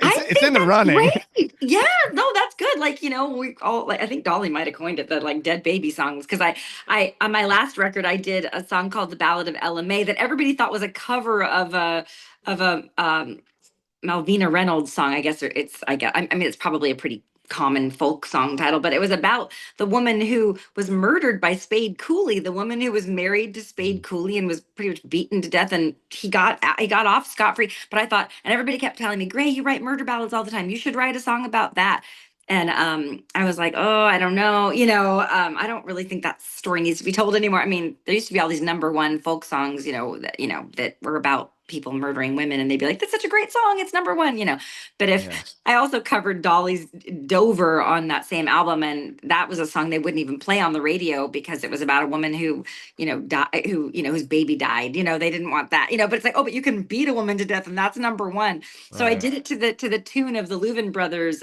in the running.
Great. Yeah, no, that's good. Like, we all I think Dolly might have coined it the like dead baby songs. Cause I on my last record, I did a song called The Ballad of Ella May that everybody thought was a cover of a Malvina Reynolds song. I guess it's probably a pretty common folk song title, but it was about the woman who was murdered by Spade Cooley, the woman who was married to Spade Cooley and was pretty much beaten to death, and he got off scot-free. But I thought, and everybody kept telling me, Gray, you write murder ballads all the time, you should write a song about that. And I was like, oh, I don't know, I don't really think that story needs to be told anymore. I mean, there used to be all these number one folk songs, that were about people murdering women, and they'd be like, "That's such a great song, it's number one," you know. But
Yeah.
if I also covered Dolly's Dover on that same album, and that was a song they wouldn't even play on the radio because it was about a woman who, died, whose baby died. They didn't want that, but it's like, oh, but you can beat a woman to death, and that's number one. So I
Right.
did it to the tune of the Louvin Brothers,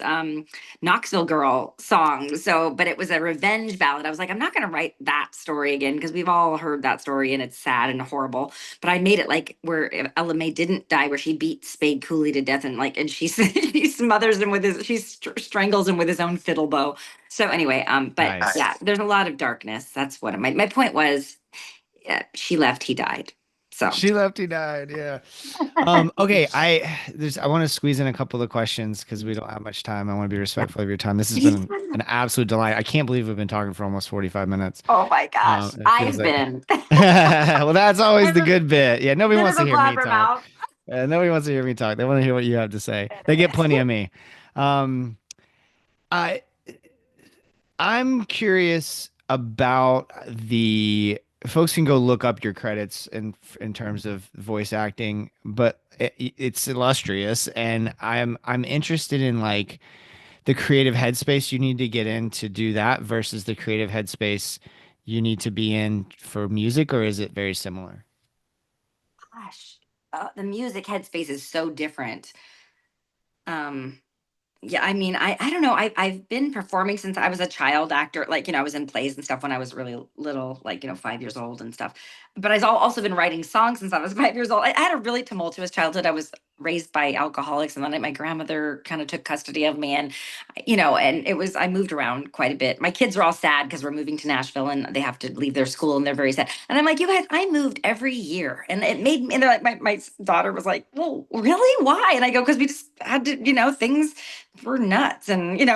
Knoxville Girl song. So, but it was a revenge ballad. I was like, I'm not going to write that story again because we've all heard that story and it's sad and horrible. But I made it like where Ella May didn't die, where she beat Spade Cooley to death, and she she smothers him with strangles him with his own fiddle bow. So anyway, but
Nice.
yeah, there's a lot of darkness. That's what my point was. She left, he died. So
She left, he died. Yeah. Okay. I want to squeeze in a couple of questions because we don't have much time. I want to be respectful of your time. This has been an absolute delight. I can't believe we've been talking for almost 45 minutes.
oh my gosh,
It feels
I've
like
been.
well, that's always the
Bit
good bit. Yeah, nobody wants to
of a
hear me talk.
blabbermouth.
Nobody wants to hear me talk. They want to hear what you have to say. They get plenty of me. Um, I I'm curious about the folks can go look up your credits in terms of voice acting, but it's illustrious, and I'm interested in like the creative headspace you need to get in to do that versus the creative headspace you need to be in for music, or is it very similar?
Gosh, the music headspace is so different. Um, Yeah, I mean, I don't know. I've been performing since I was a child actor. Like, I was in plays and stuff when I was really little, like, 5 years old and stuff. But I've also been writing songs since I was 5 years old. I had a really tumultuous childhood. I was raised by alcoholics, and then my grandmother kind of took custody of me, and and I moved around quite a bit. My kids are all sad because we're moving to Nashville and they have to leave their school, and they're very sad. And I'm like, you guys, I moved every year, and it made me. And they're like, my daughter was like, well, really? Why? And I go, because we just had to, things were nuts, and and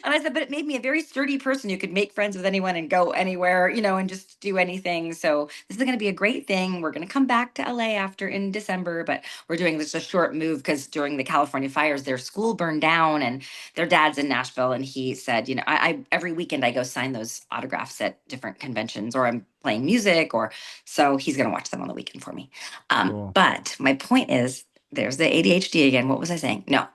I said, but it made me a very sturdy person who could make friends with anyone and go anywhere, and just do anything. So this is going to be a great thing. We're going to come back to LA after in December, but we're doing this a short move because during the California fires, their school burned down, and their dad's in Nashville, and he said, I every weekend I go sign those autographs at different conventions, or I'm playing music, or so he's going to watch them on the weekend for me.
Cool.
But my point is, there's the ADHD again. What was I saying? No.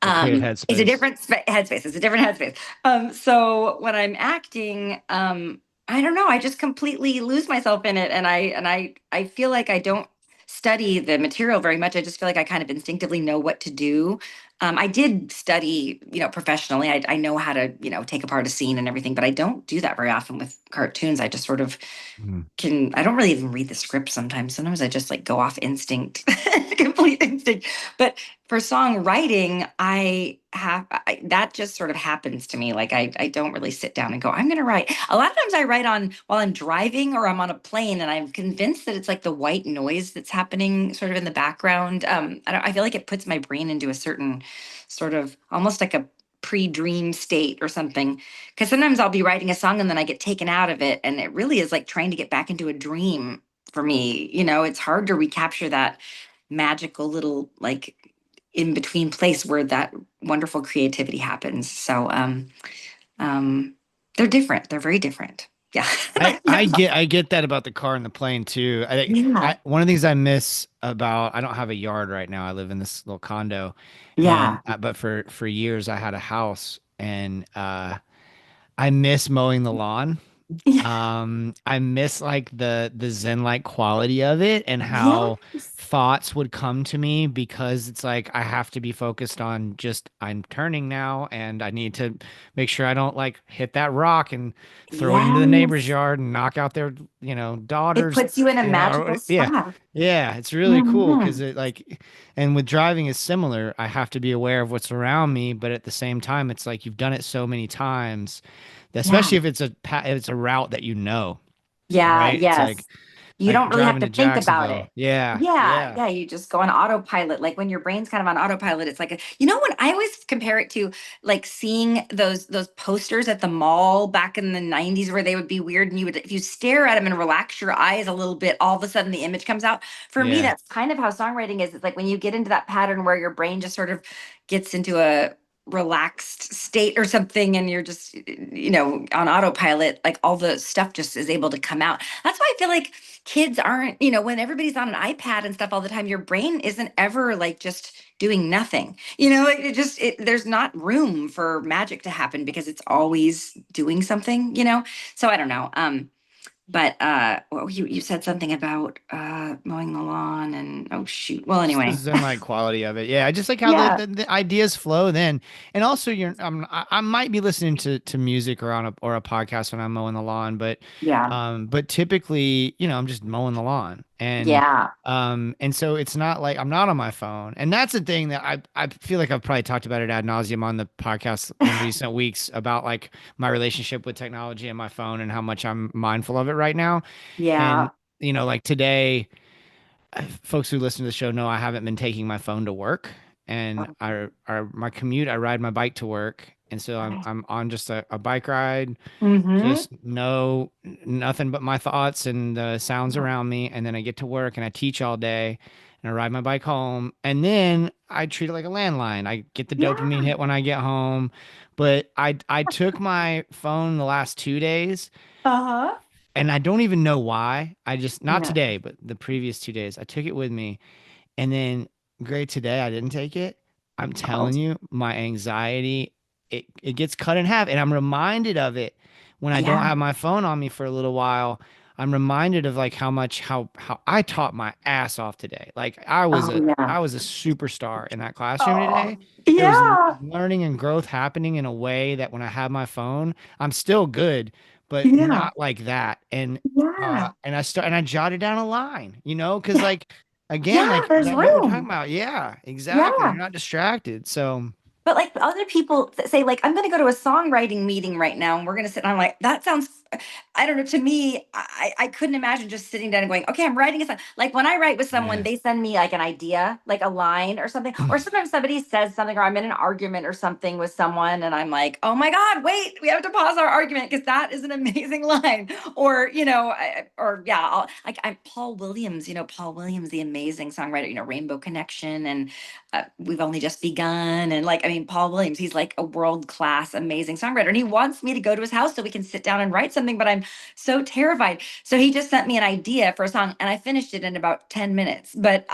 The creative
It's a
headspace.
different headspace. It's a different headspace. So when I'm acting, I don't know. I just completely lose myself in it, and I feel like I don't study the material very much. I just feel like I kind of instinctively know what to do. I did study, professionally. I know how to, take apart a scene and everything, but I don't do that very often with cartoons. I just sort of
Mhm.
I don't really even read the script sometimes. Sometimes I just like go off instinct, complete instinct. But for songwriting, that just sort of happens to me. Like I don't really sit down and go, I'm going to write. A lot of times I write on while I'm driving or I'm on a plane, and I'm convinced that it's like the white noise that's happening sort of in the background. I feel like it puts my brain into a certain sort of almost like a pre-dream state or something, because sometimes I'll be writing a song and then I get taken out of it, and it really is like trying to get back into a dream for me. It's hard to recapture that magical little like in between place where that wonderful creativity happens. So they're different. They're very different. Yeah.
I get that about the car and the plane too. I think
Yeah.
one of the things I miss about I don't have a yard right now. I live in this little condo, and
Yeah.
but for years I had a house, and I miss mowing the lawn. I miss like the zen-like quality of it, and how
Yes.
thoughts would come to me because it's like I have to be focused on just I'm turning now, and I need to make sure I don't like hit that rock and throw it into the neighbor's
Yes.
yard and knock out their,
It
daughters,
puts you in a magical
yeah.
spot.
Yeah, it's really cool because
Mhm.
it like, and with driving is similar. I have to be aware of what's around me, but at the same time, it's like you've done it so many times,
Yeah.
especially if it's a route that you know,
Yeah.
right? It's
Yes. You
like
don't really have
driving
to
to
think about it.
Jacksonville. Yeah,
Yeah,
yeah,
yeah, you just go on autopilot. Like when your brain's kind of on autopilot, it's like when I always compare it to like seeing those posters at the mall back in the 90s where they would be weird, and you would, if you stare at them and relax your eyes a little bit, all of a sudden the image comes out. For me,
yeah.
that's kind of how songwriting is. It's like when you get into that pattern where your brain just sort of gets into a relaxed state or something, and you're just, on autopilot, like all the stuff just is able to come out. That's why I feel like kids aren't, when everybody's on an iPad and stuff all the time, your brain isn't ever like just doing nothing. There's not room for magic to happen because it's always doing something. So I don't know. But well, you said something about mowing the lawn, and oh shoot. Well,
Just the
anyway.
zen-like quality of it. Yeah, I just like how the,
Yeah.
the ideas flow then. And also I might be listening to music or on a podcast when I'm mowing the lawn,
Yeah.
but typically, I'm just mowing the lawn.
Yeah.
And so it's not like I'm not on my phone. And that's the thing that I feel like I've probably talked about it ad nauseum on the podcast in recent weeks about like my relationship with technology and my phone and how much I'm mindful of it right now.
Yeah.
And like today, folks who listen to the show know I haven't been taking my phone to work, and my commute, I ride my bike to work, and so I'm on just a bike ride,
Mm-hmm.
just nothing but my thoughts and the sounds around me, and then I get to work and I teach all day, and I ride my bike home, and then I treat it like a landline. I get the dopamine
Yeah.
hit when I get home, but I took my phone the last 2 days.
Uh-huh.
And I don't even know why. I just, not
Yeah.
today, but the previous 2 days, I took it with me. And then, great, today I didn't take it. I'm
Oh,
telling you, my anxiety, it gets cut in half. And I'm reminded of it when I don't
yeah.
have my phone on me for a little while. I'm reminded of like how I taught my ass off today. Like
Oh, yeah.
I was a superstar in that classroom
Oh,
today. There was
yeah.
learning and growth happening in a way that when I have my phone, I'm still good, but
Yeah.
not like that.
Yeah.
And I jotted down a line, because like again,
Yeah.
like
There's
that we're talking
room.
about. Yeah, exactly. You're
Yeah.
not distracted. So
But like other people say, like, I'm going to go to a songwriting meeting right now and we're going to sit. And I'm like, that sounds, I don't know. To me, I couldn't imagine just sitting down and going, okay, I'm writing a song. Like when I write with someone,
yeah.
they send me like an idea, like a line or something. Or sometimes somebody says something, or I'm in an argument or something with someone. And I'm like, oh my God, wait, we have to pause our argument because that is an amazing line. Or, yeah, like I'm Paul Williams, Paul Williams, the amazing songwriter, Rainbow Connection. And we've only just begun. And like, I mean, Paul Williams, he's like a world class, amazing songwriter. And he wants me to go to his house so we can sit down and write something, but I'm so terrified. So he just sent me an idea for a song and I finished it in about 10 minutes. But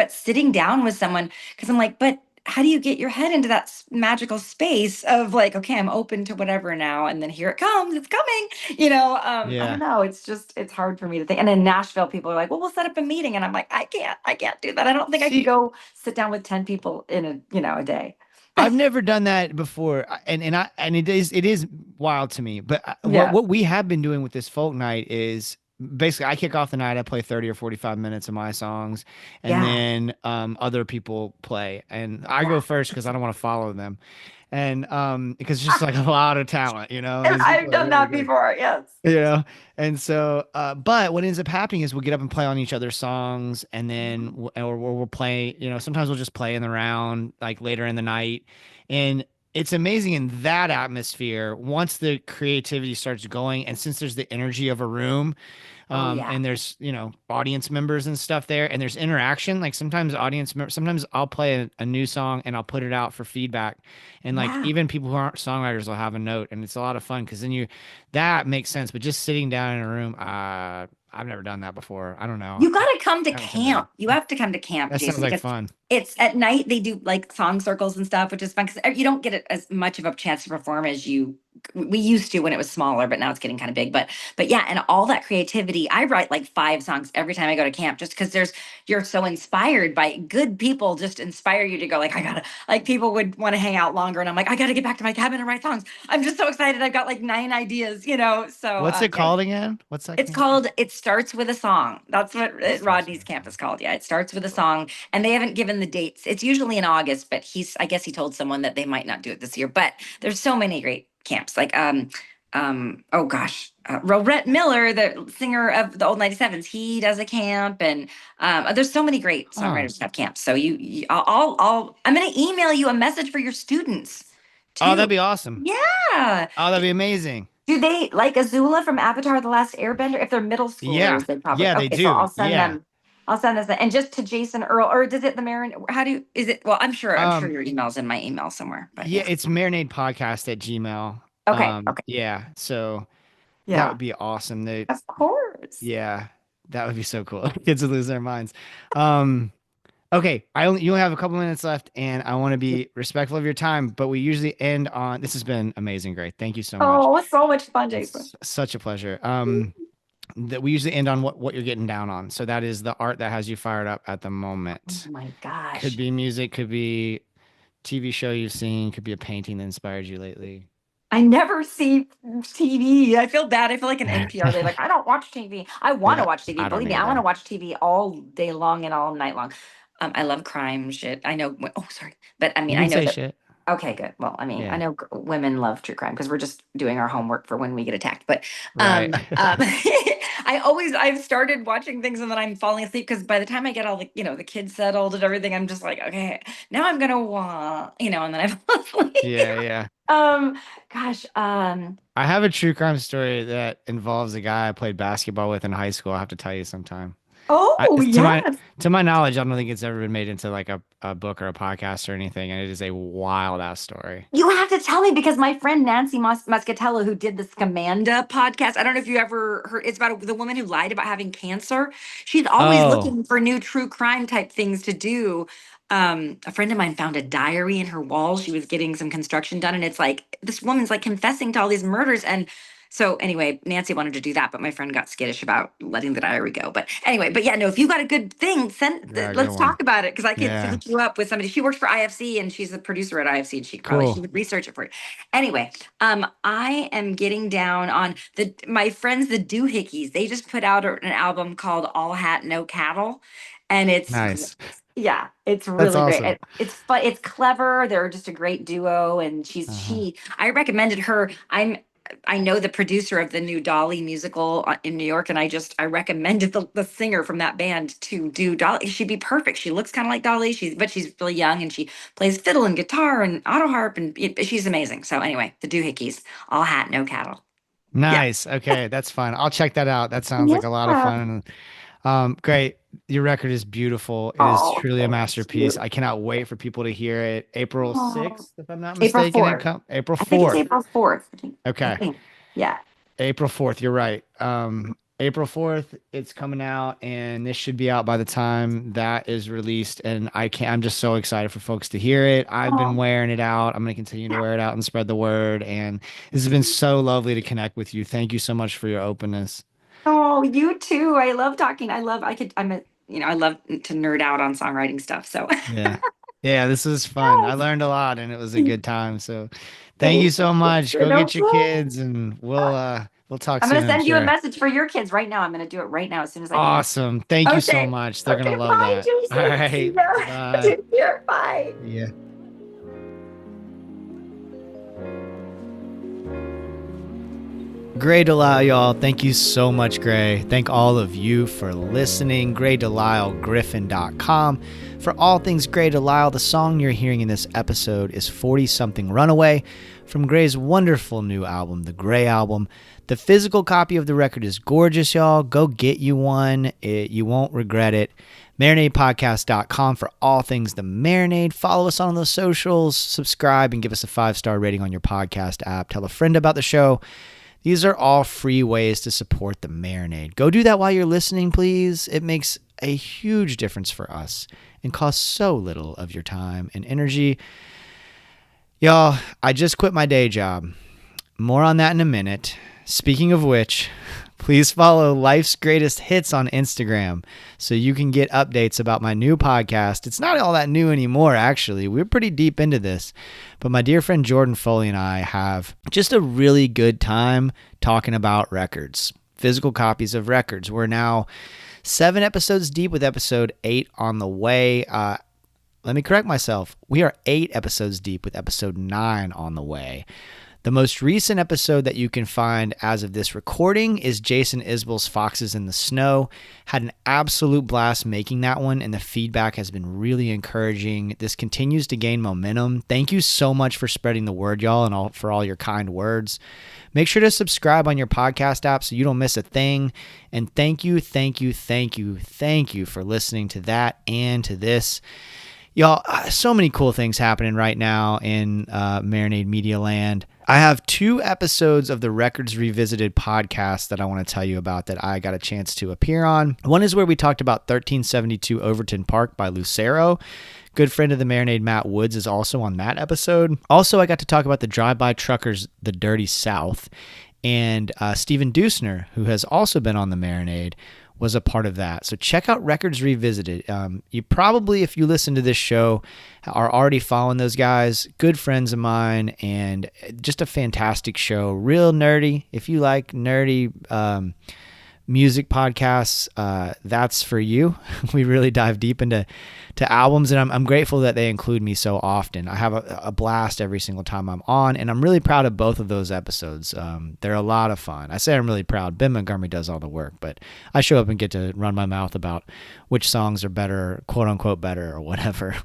sitting down with someone, because I'm like, but how do you get your head into that magical space of like, okay, I'm open to whatever now, and then here it comes, it's coming. I don't
Yeah.
know. It's hard for me to think. And in Nashville, people are like, well, we'll set up a meeting, and I'm like, I can't do that. I don't think I could
See,
go sit down with 10 people in a day.
I've never done that before, and it is wild to me. But what
Yeah,
what we have been doing with this folk night is basically I kick off the night, I play 30 or 45 minutes of my songs, and
yeah,
then other people play, and I go
yeah.
first because I don't want to follow them, and because it's just like a lot of talent, and
And
these people
I've
are
done
really
that
good.
before. Yes.
you know and so but what ends up happening is we'll get up and play on each other's songs, and then or we'll play, sometimes we'll just play in the round like later in the night, and it's amazing in that atmosphere once the creativity starts going, and since there's the energy of a room,
Oh yeah,
and there's audience members and stuff there, and there's interaction. Like sometimes I'll play a new song and I'll put it out for feedback, and like
yeah.
even people who aren't songwriters will have a note, and it's a lot of fun because then that makes sense. But just sitting down in a room, I've never done that before. I don't know.
You got to come to
I haven't considered
camp.
it.
You have to come to camp,
That sounds
Jason,
like
because
fun.
it's at night. They do like song circles and stuff, which is fun because you don't get it as much of a chance to perform as we used to when it was smaller, but now it's getting kind of big. But yeah, and all that creativity. I write like 5 songs every time I go to camp, just because you're so inspired by good people. Just inspire you to go like, I gotta, like, people would want to hang out longer, and I'm like, I gotta get back to my cabin and write songs. I'm just so excited. I've got like 9 ideas. So
What's it
yeah.
called again? What's that
It's
camp?
called It Starts with a Song. That's what
It starts
Rodney's
with
camp is called. Yeah, It Starts with a Song. And they haven't given the dates. It's usually in August, but I guess he told someone that they might not do it this year. But there's so many great camps. Like oh gosh, Rowette Miller, the singer of the old 97s, he does a camp. And there's so many great
Huh.
songwriters that have camps. So I'm gonna email you a message for your students
Oh, that'd
too.
be awesome.
Yeah.
Oh, that'd be amazing.
Do they like Azula from Avatar The Last Airbender? If they're middle
Yeah.
schoolers, they probably.
Yeah, they
Okay, so
do.
I'll send
Yeah.
them. I'll send this and just to Jason Earl, or does it the Marinade? How do you, is it? Well, I'm sure your email's in my email somewhere, but
Yeah,
yeah.
it's marinadepodcast@gmail.
Okay. Okay.
Yeah, so that
Yeah.
would be awesome.
Of course.
Yeah, that would be so cool. Kids would lose their minds. Okay, you only have a couple minutes left, and I want to be respectful of your time, but we usually end on. This has been amazing, great. Thank you so much.
Oh, so much fun, Jason.
It's such a pleasure. That we usually end on what you're getting down on. So that is the art that has you fired up at the moment.
Oh my
Could
gosh.
be music, could be TV show you've seen, could be a painting that inspired you lately.
I never see TV. I feel bad. I feel like an NPR. They're like, I don't watch TV. I want to
Yeah,
watch TV.
I don't
Believe me, I want to
either.
watch TV all day long and all night long. I love crime shit. I know. Oh, sorry, but I
You
mean, I
can
know
say
that.
shit.
Okay, good. Well, I mean, I
Yeah,
know women love true crime because we're just doing our homework for when we get attacked. But
right.
I've started watching things and then I'm falling asleep because by the time I get all the kids settled and everything, I'm just like, okay, now I'm gonna and then I fall asleep.
Yeah, yeah.
Um, gosh,
I have a true crime story that involves a guy I played basketball with in high school. I'll have to tell you sometime.
oh
To my
yes.
knowledge, I don't think it's ever been made into like a book or a podcast or anything, and it is a wild ass story.
You have to tell me because my friend Nancy Muscatello, who did the Scamanda podcast, I don't know if you ever heard. It's about the woman who lied about having cancer. She's always
Oh,
looking for new true crime type things to do. A friend of mine found a diary in her wall. She was getting some construction done, and it's like this woman's like confessing to all these murders. And so anyway, Nancy wanted to do that, but my friend got skittish about letting the diary go. But anyway, but yeah, no, if you got a good thing,
yeah, good
let's
one.
talk about it because I could
Yeah,
hook you up with somebody. She works for IFC and she's a producer at IFC and she
cool.
would research it for you. Anyway, I am getting down on my friends, the Doohickeys. They just put out an album called All Hat No Cattle, and it's
Nice.
yeah, it's
That's
really great.
awesome.
It's fun. It's clever. They're just a great duo, and
Uh-huh.
I recommended her. I know the producer of the new Dolly musical in New York, and I recommended the singer from that band to do Dolly. She'd be perfect. She looks kind of like Dolly. But she's really young, and she plays fiddle and guitar and auto harp, and she's amazing. So anyway, the Doohickeys, all hat, no cattle. Yeah.
Nice. Okay, that's fun. I'll check that out. That sounds like a lot of
Yeah.
fun. Great. Your record is beautiful. It is
Oh,
truly a
thank
masterpiece.
you.
I cannot wait for people to hear it. April
Oh,
6th, if I'm not
April
mistaken,
4th.
April
I think it's
4th.
April 4th. I
Okay.
think. Yeah.
April 4th, you're right. April 4th, it's coming out, and this should be out by the time that is released. And I'm just so excited for folks to hear it. I've been
Oh,
wearing it out. I'm going to continue to
yeah.
wear it out and spread the word. And this has been so lovely to connect with you. Thank you so much for your openness.
Oh, you too. I love talking. I love to nerd out on songwriting stuff. So
Yeah. Yeah, this was fun. I
yes.
learned a lot and it was a good time. So thank you
Thank
so much.
you.
Go
No
get your
problem.
kids and we'll talk
I'm
soon,
gonna
I'm
send you a
sure.
message for your kids right now. I'm gonna do it right now as soon as I get home.
Awesome. Thank you so
Okay.
much. They're gonna
Okay.
love
Bye,
that. All
Jason. See
right.
ya.
Bye.
Take care. Bye.
Yeah. Grey DeLisle, y'all. Thank you so much, Grey. Thank all of you for listening. GreyDeLisleGriffin.com. For all things Grey DeLisle, the song you're hearing in this episode is 40-something Runaway from Grey's wonderful new album, The Grey Album. The physical copy of the record is gorgeous, y'all. Go get you one. You won't regret it. MarinadePodcast.com for all things The Marinade. Follow us on the socials, subscribe, and give us a 5-star rating on your podcast app. Tell a friend about the show. These are all free ways to support The Marinade. Go do that while you're listening, please. It makes a huge difference for us and costs so little of your time and energy. Y'all, I just quit my day job. More on that in a minute. Speaking of which, please follow Life's Greatest Hits on Instagram so you can get updates about my new podcast. It's not all that new anymore, actually. We're pretty deep into this. But my dear friend Jordan Foley and I have just a really good time talking about records, physical copies of records. We're now 7 episodes deep with episode 8 on the way. Let me correct myself. We are 8 episodes deep with episode 9 on the way. The most recent episode that you can find as of this recording is Jason Isbell's Foxes in the Snow. Had an absolute blast making that one, and the feedback has been really encouraging. This continues to gain momentum. Thank you so much for spreading the word, y'all, and for all your kind words. Make sure to subscribe on your podcast app so you don't miss a thing. And thank you for listening to that and to this. Y'all, so many cool things happening right now in Marinade Media Land. I have 2 episodes of the Records Revisited podcast that I want to tell you about that I got a chance to appear on. One is where we talked about 1372 Overton Park by Lucero. Good friend of the Marinade, Matt Woods, is also on that episode. Also, I got to talk about the Drive-By Truckers, The Dirty South, and Stephen Dusner, who has also been on the Marinade, was a part of that. So check out Records Revisited. You probably, if you listen to this show, are already following those guys. Good friends of mine, and just a fantastic show. Real nerdy. If you like nerdy music podcasts, that's for you. We really dive deep into albums, and I'm grateful that they include me so often. I have a blast every single time I'm on, and I'm really proud of both of those episodes. They're a lot of fun. I say I'm really proud. Ben Montgomery does all the work, but I show up and get to run my mouth about which songs are better, quote unquote better, or whatever.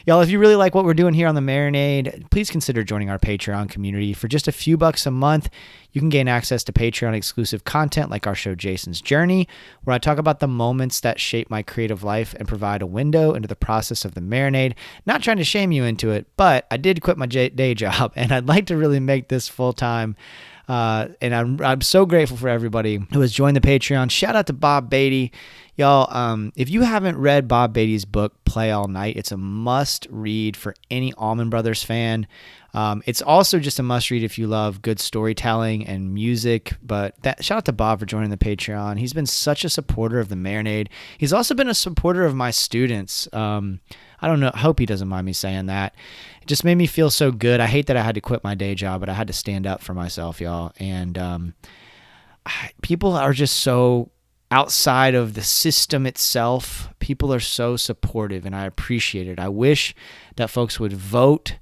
Y'all, if you really like what we're doing here on the Marinade, please consider joining our Patreon community. For just a few bucks a month, you can gain access to Patreon exclusive content like our show Jason's Journey, where I talk about the moments that shape my creative life and provide a window into the process of the Marinade. Not trying to shame you into it, but I did quit my day job, and I'd like to really make this full time. And I'm so grateful for everybody who has joined the Patreon. Shout out to Bob Beatty. Y'all, if you haven't read Bob Beatty's book, Play All Night, it's a must read for any Allman Brothers fan. It's also just a must read if you love good storytelling and music. But shout out to Bob for joining the Patreon. He's been such a supporter of the Marinade. He's also been a supporter of my students. I don't know. I hope he doesn't mind me saying that. It just made me feel so good. I hate that I had to quit my day job, but I had to stand up for myself, y'all. And people are just so outside of the system itself. People are so supportive, and I appreciate it. I wish that folks would vote.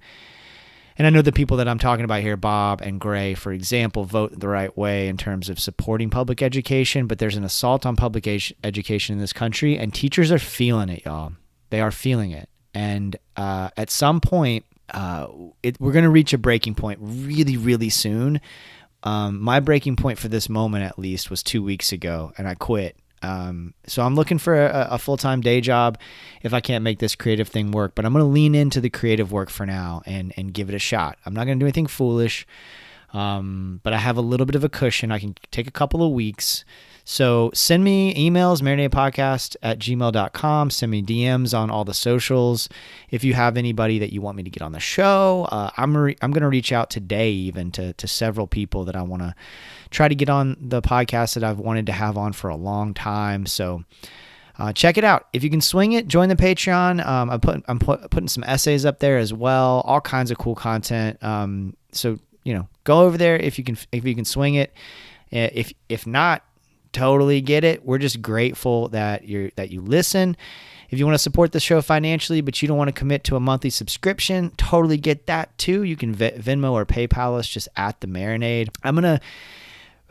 And I know the people that I'm talking about here, Bob and Gray, for example, vote the right way in terms of supporting public education, but there's an assault on public education in this country, and teachers are feeling it, y'all. They are feeling it. And at some point, we're going to reach a breaking point really, really soon. My breaking point for this moment, at least, was 2 weeks ago, and I quit. So I'm looking for a full-time day job if I can't make this creative thing work. But I'm going to lean into the creative work for now and give it a shot. I'm not going to do anything foolish, but I have a little bit of a cushion. I can take a couple of weeks. So send me emails, marinadepodcast@gmail.com. Send me DMs on all the socials. If you have anybody that you want me to get on the show, I'm going to reach out today even to several people that I want to try to get on the podcast that I've wanted to have on for a long time. So check it out. If you can swing it, join the Patreon. I'm putting some essays up there as well, all kinds of cool content. So go over there if you can swing it. If not, totally get it. We're just grateful that you listen. If you want to support the show financially, but you don't want to commit to a monthly subscription, totally get that too. You can Venmo or PayPal us just at the Marinade. I'm going to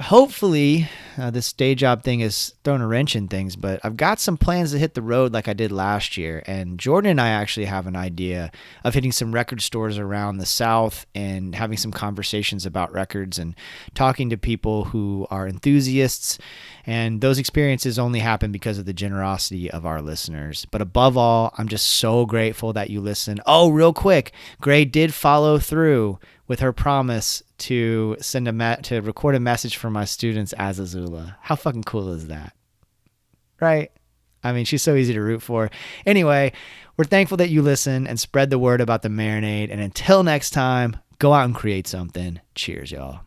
hopefully this day job thing has thrown a wrench in things, but I've got some plans to hit the road like I did last year. And Jordan and I actually have an idea of hitting some record stores around the South and having some conversations about records and talking to people who are enthusiasts. And those experiences only happen because of the generosity of our listeners. But above all, I'm just so grateful that you listen. Oh, real quick, Gray did follow through with her promise to to record a message for my students as Azula. How fucking cool is that? Right? I mean, she's so easy to root for. Anyway, we're thankful that you listen and spread the word about the Marinade. And until next time, go out and create something. Cheers, y'all.